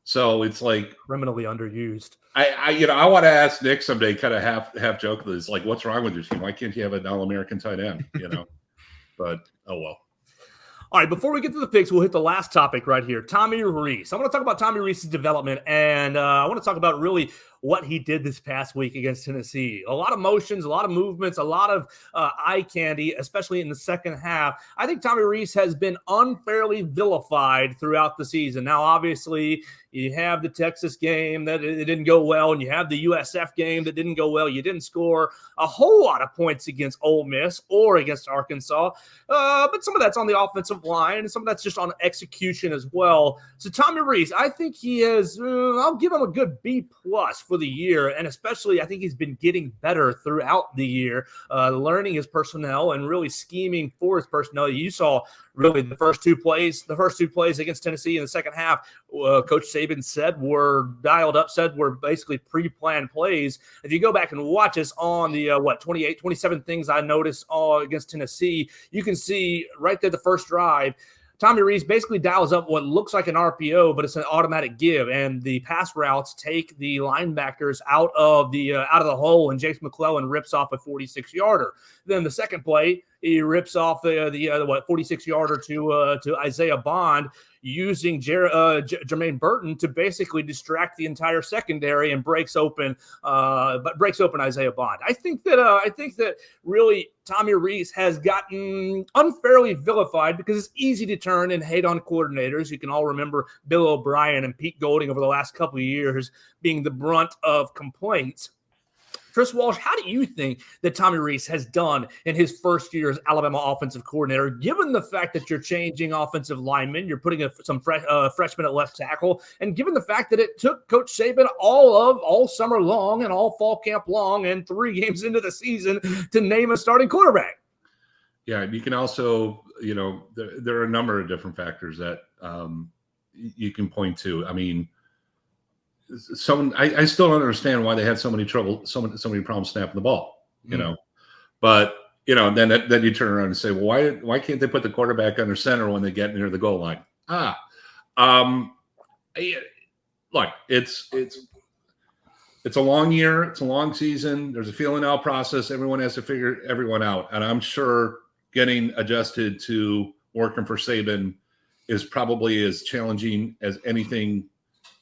So it's like criminally underused. I want to ask Nick someday, kind of half joke this, like, what's wrong with your team? Why can't you have an All-American tight end? But oh well. All right, before we get to the picks, we'll hit the last topic right here. Tommy Rees. I want to talk about Tommy Rees' development, and I want to talk about really what he did this past week against Tennessee. A lot of motions, a lot of movements, a lot of eye candy, especially in the second half. I think Tommy Rees has been unfairly vilified throughout the season. Now, obviously, you have the Texas game that it didn't go well, and you have the USF game that didn't go well. You didn't score a whole lot of points against Ole Miss or against Arkansas, but some of that's on the offensive line, and some of that's just on execution as well. So Tommy Rees, I think he has, I'll give him a good B+ for the year, and especially I think he's been getting better throughout the year, learning his personnel and really scheming for his personnel. You saw really the first two plays against Tennessee in the second half, Coach Saban said were dialed up, said were basically pre-planned plays. If you go back and watch us on the 27 things I noticed against Tennessee, you can see right there the first drive, Tommy Rees basically dials up what looks like an RPO, but it's an automatic give, and the pass routes take the linebackers out of the hole, and James McClellan rips off a 46-yarder. Then the second play, he rips off the 46-yarder to Isaiah Bond, using Jermaine Burton to basically distract the entire secondary and breaks open Isaiah Bond. I think that really Tommy Rees has gotten unfairly vilified because it's easy to turn and hate on coordinators. You can all remember Bill O'Brien and Pete Golding over the last couple of years being the brunt of complaints. Chris Walsh, how do you think that Tommy Rees has done in his first year as Alabama offensive coordinator, given the fact that you're changing offensive linemen, you're putting some freshmen at left tackle, and given the fact that it took Coach Saban all summer long and all fall camp long and 3 games into the season to name a starting quarterback? Yeah, you can also, there are a number of different factors that you can point to. I mean, I still don't understand why they had so many problems snapping the ball, but then you turn around and say, well, why can't they put the quarterback under center when they get near the goal line? Look, it's a long year, it's a long season. There's a feeling out process. Everyone has to figure everyone out, and I'm sure getting adjusted to working for Saban is probably as challenging as anything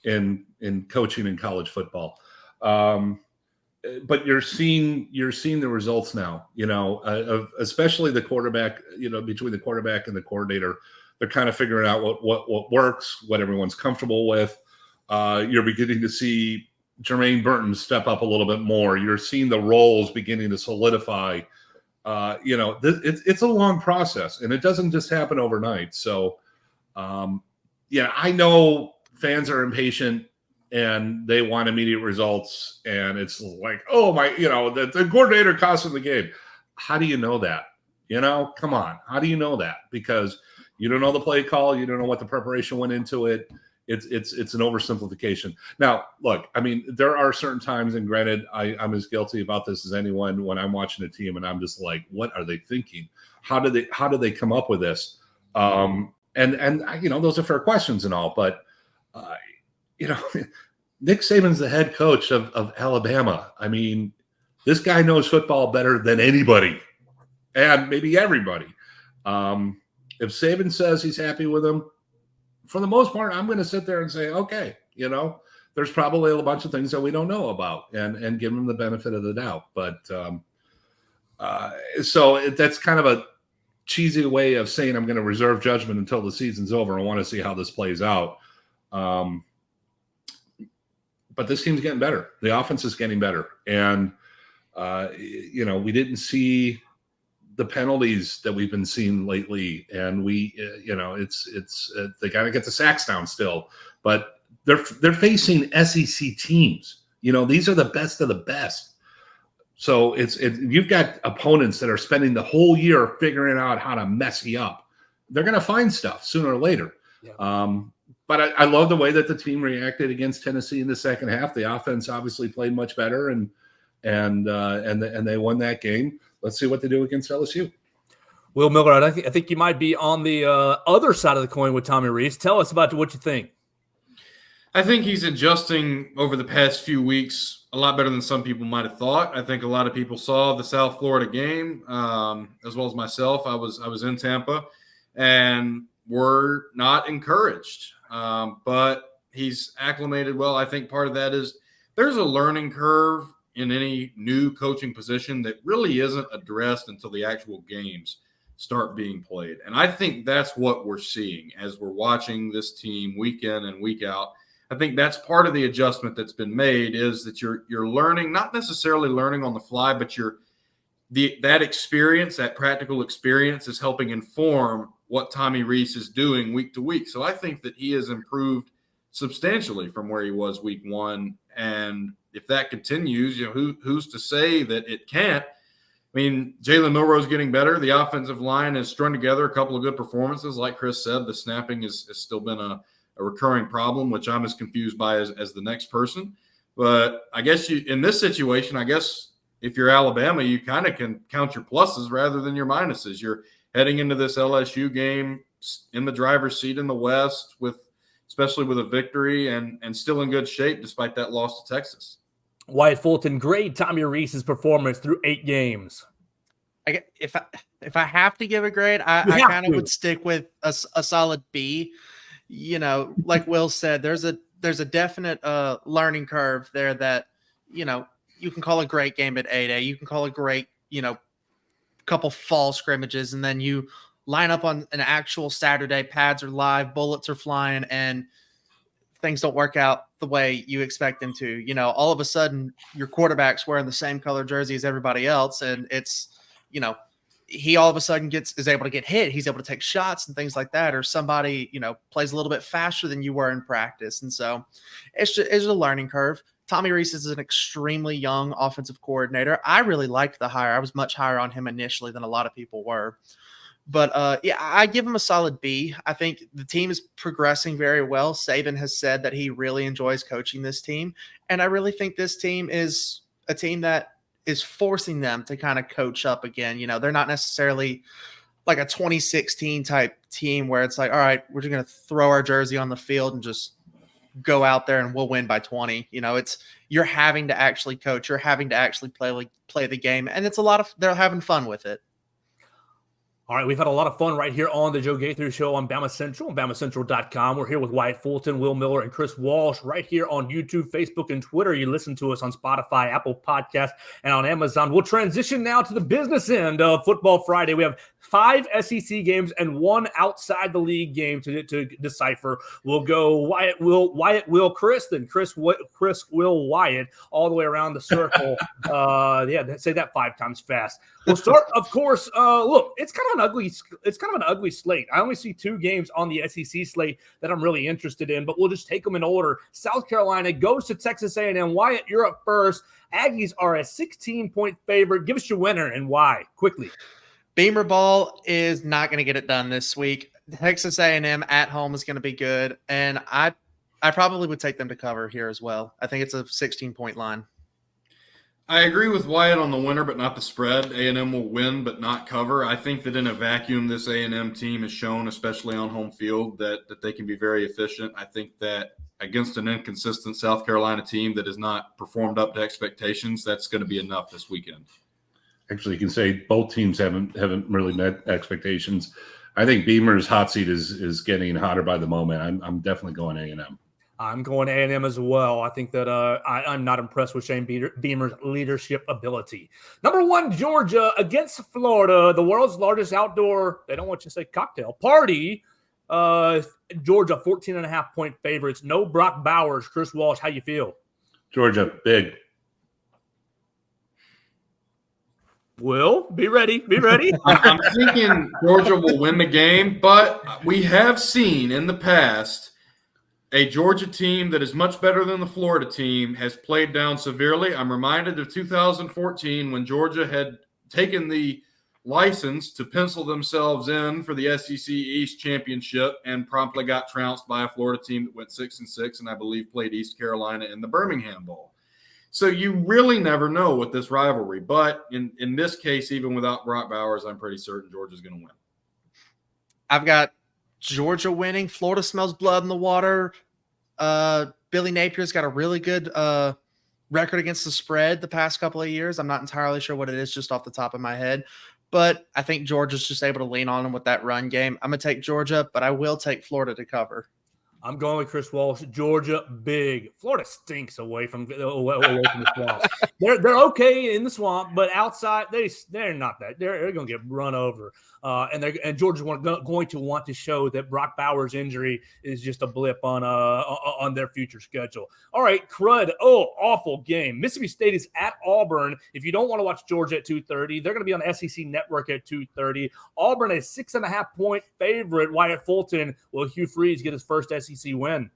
in coaching in college football. But you're seeing the results now, especially the quarterback, between the quarterback and the coordinator, they're kind of figuring out what works, what everyone's comfortable with. You're beginning to see Jermaine Burton step up a little bit more. You're seeing the roles beginning to solidify. It's a long process, and it doesn't just happen overnight. So, I know fans are impatient and they want immediate results, and it's like, oh my, the coordinator cost them the game. How do you know that? Come on. How do you know that? Because you don't know the play call, you don't know what the preparation went into it. It's an oversimplification. Now, look, I mean, there are certain times, and granted, I'm as guilty about this as anyone when I'm watching a team and I'm just like, what are they thinking? How do they come up with this? And those are fair questions and all, but Nick Saban's the head coach of Alabama. I mean, this guy knows football better than anybody, and maybe everybody. If Saban says he's happy with him, for the most part, I'm going to sit there and say, okay, there's probably a bunch of things that we don't know about, and give him the benefit of the doubt. But so that's kind of a cheesy way of saying I'm going to reserve judgment until the season's over. I want to see how this plays out. But this team's getting better. The offense is getting better. And, we didn't see the penalties that we've been seeing lately. And they got to get the sacks down still. But they're facing SEC teams. These are the best of the best. So you've got opponents that are spending the whole year figuring out how to mess you up. They're going to find stuff sooner or later. Yeah. But I love the way that the team reacted against Tennessee in the second half. The offense obviously played much better, and they won that game. Let's see what they do against LSU. Will Miller, I think you might be on the other side of the coin with Tommy Rees. Tell us about what you think. I think he's adjusting over the past few weeks a lot better than some people might have thought. I think a lot of people saw the South Florida game, as well as myself. I was in Tampa, and were not encouraged. But he's acclimated well. I think part of that is there's a learning curve in any new coaching position that really isn't addressed until the actual games start being played. And I think that's what we're seeing as we're watching this team week in and week out. I think that's part of the adjustment that's been made, is that you're learning, not necessarily learning on the fly, but that experience, that practical experience, is helping inform what Tommy Rees is doing week to week. So I think that he has improved substantially from where he was week one. And if that continues, who's to say that it can't? I mean, Jalen Milroe's getting better. The offensive line has strung together a couple of good performances. Like Chris said, the snapping has still been a recurring problem, which I'm as confused by as the next person. But I guess in this situation, if you're Alabama, you kind of can count your pluses rather than your minuses. You're heading into this LSU game in the driver's seat in the West, especially with a victory, and still in good shape despite that loss to Texas. Wyatt Fulton, grade Tommy Rees's performance through 8 games. If I have to give a grade, I kind of would stick with a solid B. Like Will said, there's a definite learning curve there that, you can call a great game at 8A. You can call a great, couple fall scrimmages, and then you line up on an actual Saturday, pads are live, bullets are flying, and things don't work out the way you expect them to. All of a sudden your quarterback's wearing the same color jersey as everybody else, and it's, he all of a sudden is able to get hit. He's able to take shots and things like that. Or somebody, plays a little bit faster than you were in practice. And so it's a learning curve. Tommy Rees is an extremely young offensive coordinator. I really liked the hire. I was much higher on him initially than a lot of people were. But, I give him a solid B. I think the team is progressing very well. Saban has said that he really enjoys coaching this team. And I really think this team is a team that is forcing them to kind of coach up again. They're not necessarily like a 2016 type team where it's like, all right, we're just going to throw our jersey on the field and just go out there and we'll win by 20. You're having to actually coach. You're having to actually play the game. And it's they're having fun with it. All right, we've had a lot of fun right here on the Joe Gaither Show on BamaCentral, BamaCentral.com. We're here with Wyatt Fulton, Will Miller, and Chris Walsh right here on YouTube, Facebook, and Twitter. You listen to us on Spotify, Apple Podcasts, and on Amazon. We'll transition now to the business end of Football Friday. We have 5 SEC games and 1 outside the league game to decipher. We'll go Wyatt, Will, Chris, then Chris, Will, Wyatt, all the way around the circle. Say that 5 times fast. We'll start, of course. Look, it's kind of an ugly slate. I only see 2 games on the SEC slate that I'm really interested in, but we'll just take them in order. South Carolina goes to Texas A&M. Wyatt, you're up first. Aggies are a 16-point favorite. Give us your winner and why, quickly. Beamer ball is not going to get it done this week. Texas A&M at home is going to be good, and I probably would take them to cover here as well. I think it's a 16-point line. I agree with Wyatt on the winner, but not the spread. A&M will win, but not cover. I think that in a vacuum, this A&M team has shown, especially on home field, that they can be very efficient. I think that against an inconsistent South Carolina team that has not performed up to expectations, that's going to be enough this weekend. Actually, you can say both teams haven't really met expectations. I think Beamer's hot seat is getting hotter by the moment. I'm definitely going A&M. I'm going A&M as well. I think that I'm not impressed with Shane Beamer's leadership ability. Number 1, Georgia against Florida, the world's largest outdoor, they don't want you to say cocktail, party. Georgia, 14.5-point favorites. No Brock Bowers. Chris Walsh, how you feel? Georgia, big. Will, be ready. Be ready. I'm thinking Georgia will win the game, but we have seen in the past a Georgia team that is much better than the Florida team has played down severely. I'm reminded of 2014 when Georgia had taken the license to pencil themselves in for the SEC East Championship and promptly got trounced by a Florida team that went 6-6 and I believe played East Carolina in the Birmingham Bowl. So you really never know with this rivalry. But in this case, even without Brock Bowers, I'm pretty certain Georgia's going to win. I've got Georgia winning. Florida smells blood in the water. Billy Napier's got a really good record against the spread the past couple of years. I'm not entirely sure what it is just off the top of my head, but I think Georgia's just able to lean on them with that run game. I'm going to take Georgia, but I will take Florida to cover. I'm going with Chris Walsh. Georgia, big. Florida stinks away from the swamp. They're okay in the swamp, but outside they're not that. They're going to get run over. And Georgia's going to want to show that Brock Bowers' injury is just a blip on their future schedule. All right, crud. Oh, awful game. Mississippi State is at Auburn. If you don't want to watch Georgia at 2:30, they're going to be on the SEC Network at 2:30. Auburn is 6.5-point favorite. Wyatt Fulton. Will Hugh Freeze get his first SEC win?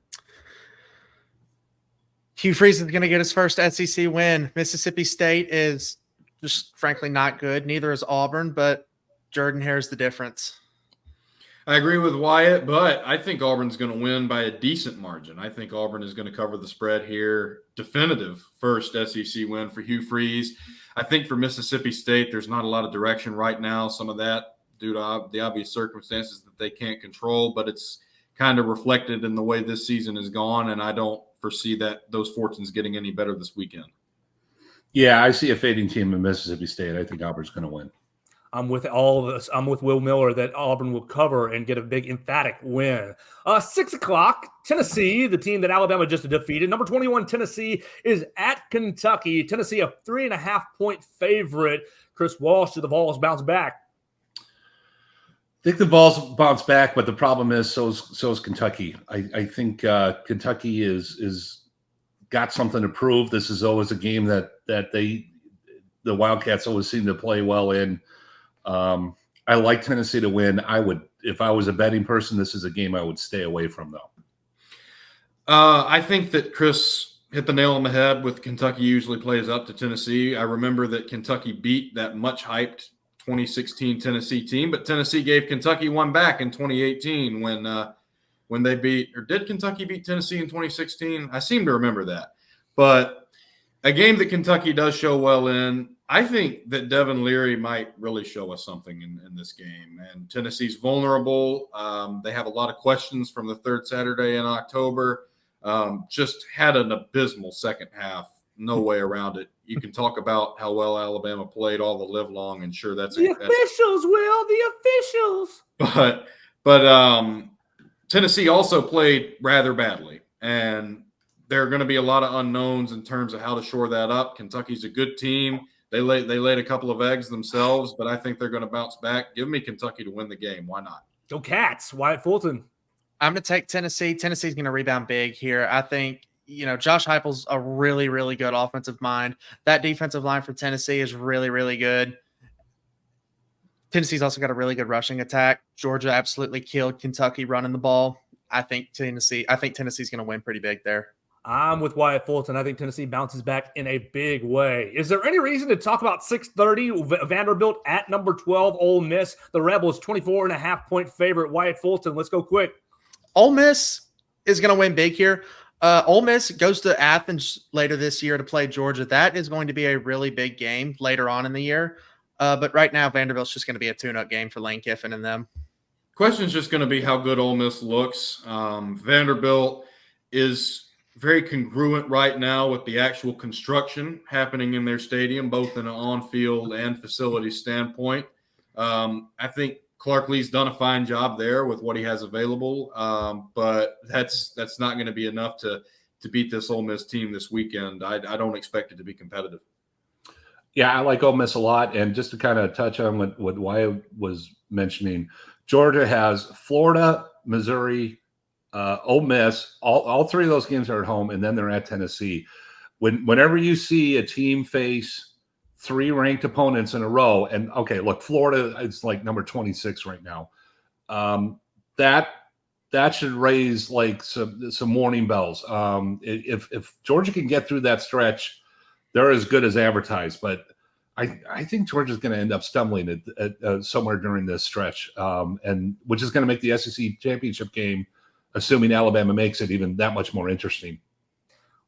Hugh Freeze is going to get his first SEC win. Mississippi State is just frankly not good. Neither is Auburn, but Jordan Hare's the difference. I agree with Wyatt, but I think Auburn's going to win by a decent margin. I think Auburn is going to cover the spread here. Definitive first SEC win for Hugh Freeze. I think for Mississippi State, there's not a lot of direction right now. Some of that due to the obvious circumstances that they can't control, but it's kind of reflected in the way this season has gone, and I don't foresee that those fortunes getting any better this weekend. Yeah, I see a fading team in Mississippi State. I think Auburn's going to win. I'm with all of this. I'm with Will Miller that Auburn will cover and get a big emphatic win. 6 o'clock, Tennessee, the team that Alabama just defeated. Number 21, Tennessee is at Kentucky. Tennessee, a 3.5-point favorite. Chris Walsh, do the Vols bounce back? I think the Vols bounce back, but the problem is so is Kentucky. I think Kentucky is got something to prove. This is always a game that the Wildcats always seem to play well in. I like Tennessee to win. I would, if I was a betting person, this is a game I would stay away from, though. I think that Chris hit the nail on the head with Kentucky usually plays up to Tennessee. I remember that Kentucky beat that much hyped 2016 Tennessee team, but Tennessee gave Kentucky one back in 2018 when they beat, or did Kentucky beat Tennessee in 2016? I seem to remember that. But a game that Kentucky does show well in, I think that Devin Leary might really show us something in this game. And Tennessee's vulnerable. They have a lot of questions from the third Saturday in October. Just had an abysmal second half. No way around it. You can talk about how well Alabama played all the live long, and sure, that's the officials, Will. The officials. But Tennessee also played rather badly, and there are going to be a lot of unknowns in terms of how to shore that up. Kentucky's a good team. They laid a couple of eggs themselves, but I think they're going to bounce back. Give me Kentucky to win the game. Why not? Go Cats. Wyatt Fulton. I'm going to take Tennessee. Tennessee's going to rebound big here. I think, Josh Heupel's a really, really good offensive mind. That defensive line for Tennessee is really, really good. Tennessee's also got a really good rushing attack. Georgia absolutely killed Kentucky running the ball. I think Tennessee's going to win pretty big there. I'm with Wyatt Fulton. I think Tennessee bounces back in a big way. Is there any reason to talk about 6:30 Vanderbilt at number 12 Ole Miss? The Rebels 24.5-point favorite. Wyatt Fulton, let's go quick. Ole Miss is going to win big here. Ole Miss goes to Athens later this year to play Georgia. That is going to be a really big game later on in the year. But right now, Vanderbilt's just going to be a tune-up game for Lane Kiffin and them. Question's just going to be how good Ole Miss looks. Vanderbilt is very congruent right now with the actual construction happening in their stadium, both in an on-field and facility standpoint. I think Clark Lee's done a fine job there with what he has available, but that's not going to be enough to beat this Ole Miss team this weekend. I don't expect it to be competitive. Yeah, I like Ole Miss a lot. And just to kind of touch on what Wyatt was mentioning, Georgia has Florida, Missouri, Ole Miss. All three of those games are at home, and then they're at Tennessee. Whenever you see a team face three ranked opponents in a row, and okay, look, Florida is like number 26 right now. That should raise like some warning bells. If Georgia can get through that stretch, they're as good as advertised. But I think Georgia's going to end up stumbling at somewhere during this stretch, and which is going to make the SEC championship game, assuming Alabama makes it, even that much more interesting.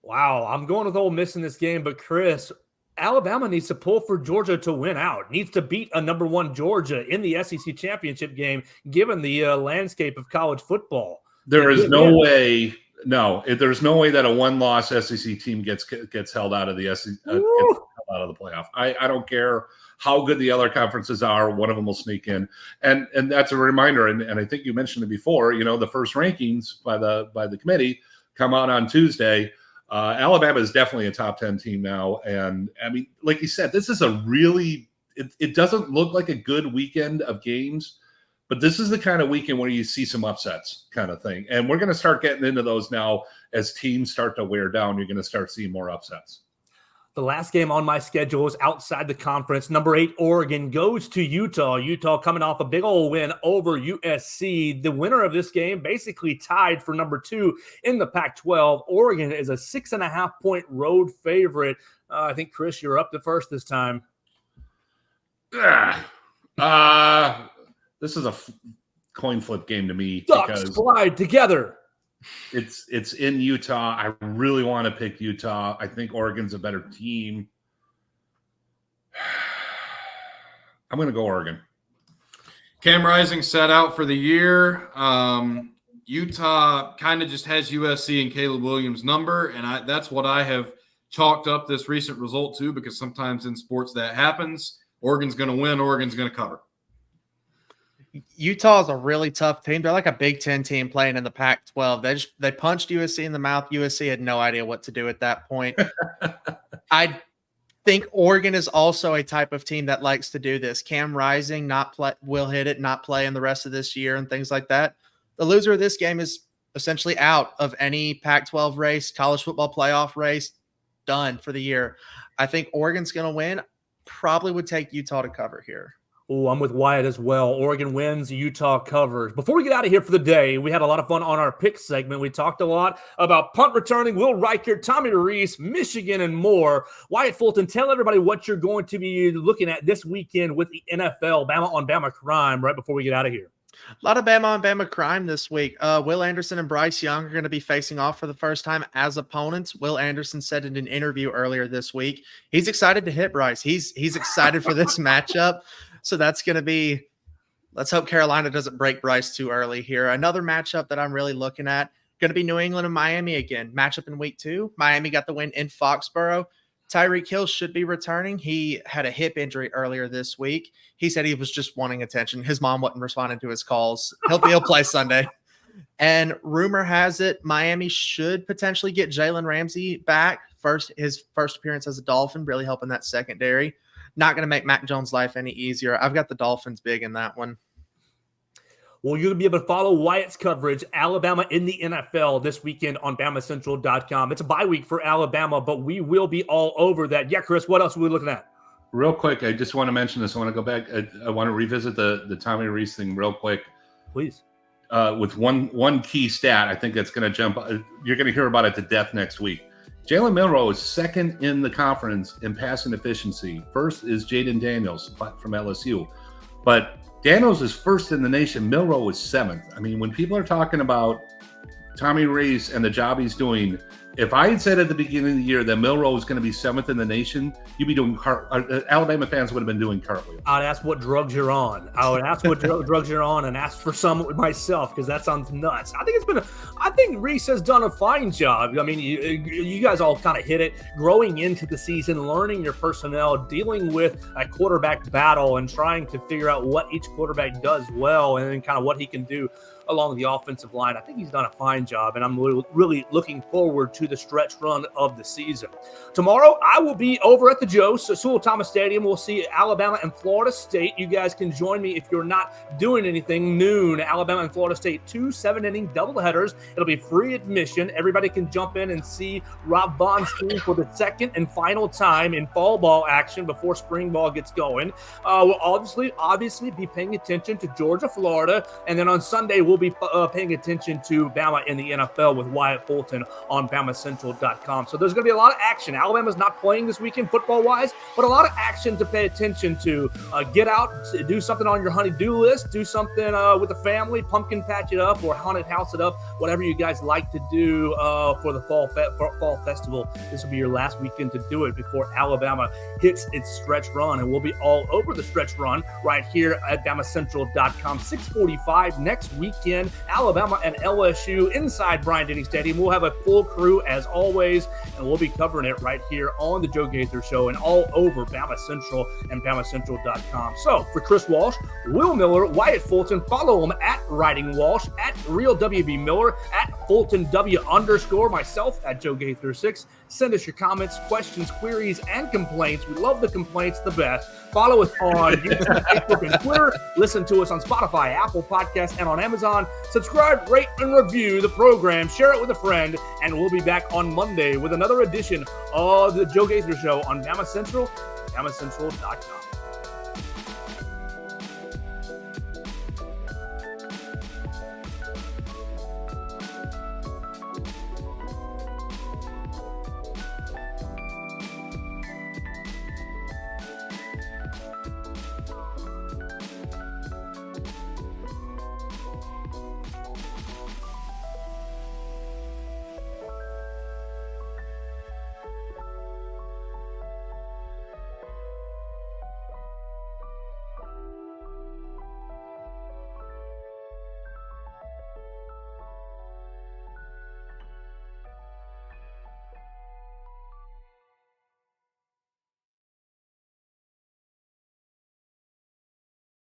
Wow, I'm going with Ole Miss in this game, but Chris, Alabama needs to pull for Georgia to win out, needs to beat a number one Georgia in the SEC championship game, given the landscape of college football. There's no way that a one-loss SEC team gets held out of the SEC, out of the playoff. I don't care how good the other conferences are. One of them will sneak in, and that's a reminder. And I think you mentioned it before. The first rankings by the committee come out on Tuesday. Alabama is definitely a top 10 team now, and I mean, like you said, this is a really. It doesn't look like a good weekend of games. But this is the kind of weekend where you see some upsets kind of thing. And we're going to start getting into those now as teams start to wear down. You're going to start seeing more upsets. The last game on my schedule is outside the conference. Number 8, Oregon goes to Utah. Utah coming off a big old win over USC. The winner of this game basically tied for number 2 in the Pac-12. Oregon is a 6.5-point road favorite. I think, Chris, you're up to first this time. This is a coin flip game to me. Ducks slide together. It's in Utah. I really want to pick Utah. I think Oregon's a better team. I'm going to go Oregon. Cam Rising set out for the year. Utah kind of just has USC and Caleb Williams' number, and that's what I have chalked up this recent result to, because sometimes in sports that happens. Oregon's going to win. Oregon's going to cover. Utah is a really tough team. They're like a Big Ten team playing in the Pac-12. They punched USC in the mouth. USC had no idea what to do at that point. I think Oregon is also a type of team that likes to do this. Cam Rising will hit it, not play in the rest of this year and things like that. The loser of this game is essentially out of any Pac-12 race, college football playoff race, done for the year. I think Oregon's going to win. Probably would take Utah to cover here. Oh, I'm with Wyatt as well. Oregon wins, Utah covers. Before we get out of here for the day, we had a lot of fun on our pick segment. We talked a lot about punt returning, Will Reichard, Tommy Rees, Michigan, and more. Wyatt Fulton, tell everybody what you're going to be looking at this weekend with the NFL, Bama on Bama crime, right before we get out of here. A lot of Bama on Bama crime this week. Will Anderson and Bryce Young are going to be facing off for the first time as opponents. Will Anderson said in an interview earlier this week, he's excited to hit Bryce. He's excited for this matchup. So that's going to be – let's hope Carolina doesn't break Bryce too early here. Another matchup that I'm really looking at, going to be New England and Miami again. Matchup in week 2. Miami got the win in Foxborough. Tyreek Hill should be returning. He had a hip injury earlier this week. He said he was just wanting attention. His mom wasn't responding to his calls. He'll play Sunday. And rumor has it Miami should potentially get Jalen Ramsey back. His first appearance as a Dolphin, really helping that secondary. Not going to make Mac Jones' life any easier. I've got the Dolphins big in that one. Well, you're going to be able to follow Wyatt's coverage, Alabama in the NFL, this weekend on BamaCentral.com. It's a bye week for Alabama, but we will be all over that. Yeah, Chris, what else are we looking at? Real quick, I just want to mention this. I want to go back. I want to revisit the Tommy Rees thing real quick. Please. With one key stat, I think that's going to jump. You're going to hear about it to death next week. Jalen Milroe is second in the conference in passing efficiency. First is Jaden Daniels from LSU. But Daniels is first in the nation. Milroe is 7th. I mean, when people are talking about Tommy Rees and the job he's doing, if I had said at the beginning of the year that Milroe was going to be 7th in the nation, you'd be doing Alabama fans would have been doing cartwheels. I'd ask what drugs you're on. I would ask what drugs you're on and ask for some myself, because that sounds nuts. I think Rees has done a fine job. I mean, you guys all kind of hit it. Growing into the season, learning your personnel, dealing with a quarterback battle, and trying to figure out what each quarterback does well, and then kind of what he can do along the offensive line. I think he's done a fine job, and I'm really looking forward to the stretch run of the season. Tomorrow, I will be over at the Joe Sewell Thomas Stadium. We'll see Alabama and Florida State. You guys can join me if you're not doing anything. Noon, Alabama and Florida State, 2 7-inning doubleheaders. It'll be free admission. Everybody can jump in and see Rob Vaughn's team for the second and final time in fall ball action before spring ball gets going. We'll obviously be paying attention to Georgia, Florida, and then on Sunday we'll be paying attention to Bama in the NFL with Wyatt Fulton on BamaCentral.com. So there's going to be a lot of action. Alabama's not playing this weekend football-wise, but a lot of action to pay attention to. Get out, do something on your honey-do list, do something with the family, pumpkin patch it up or haunted house it up, whatever you guys like to do for the fall festival. This will be your last weekend to do it before Alabama hits its stretch run, and we'll be all over the stretch run right here at BamaCentral.com. 6:45 next weekend, Alabama and LSU inside Bryant-Denny Stadium. We'll have a full crew as always, and we'll be covering it right here on the Joe Gaither Show and all over Bama Central and BamaCentral.com. So for Chris Walsh, Will Miller, Wyatt Fulton, follow them at Writing Walsh, at Real WB Miller, at Fulton W _ myself at Joe Gaither 6. Send us your comments, questions, queries, and complaints. We love the complaints the best. Follow us on YouTube, Facebook, and Twitter. Listen to us on Spotify, Apple Podcasts, and on Amazon. Subscribe, rate, and review the program. Share it with a friend, and we'll be back on Monday with another edition of the Joe Gaither Show on Bama Central, BamaCentral.com.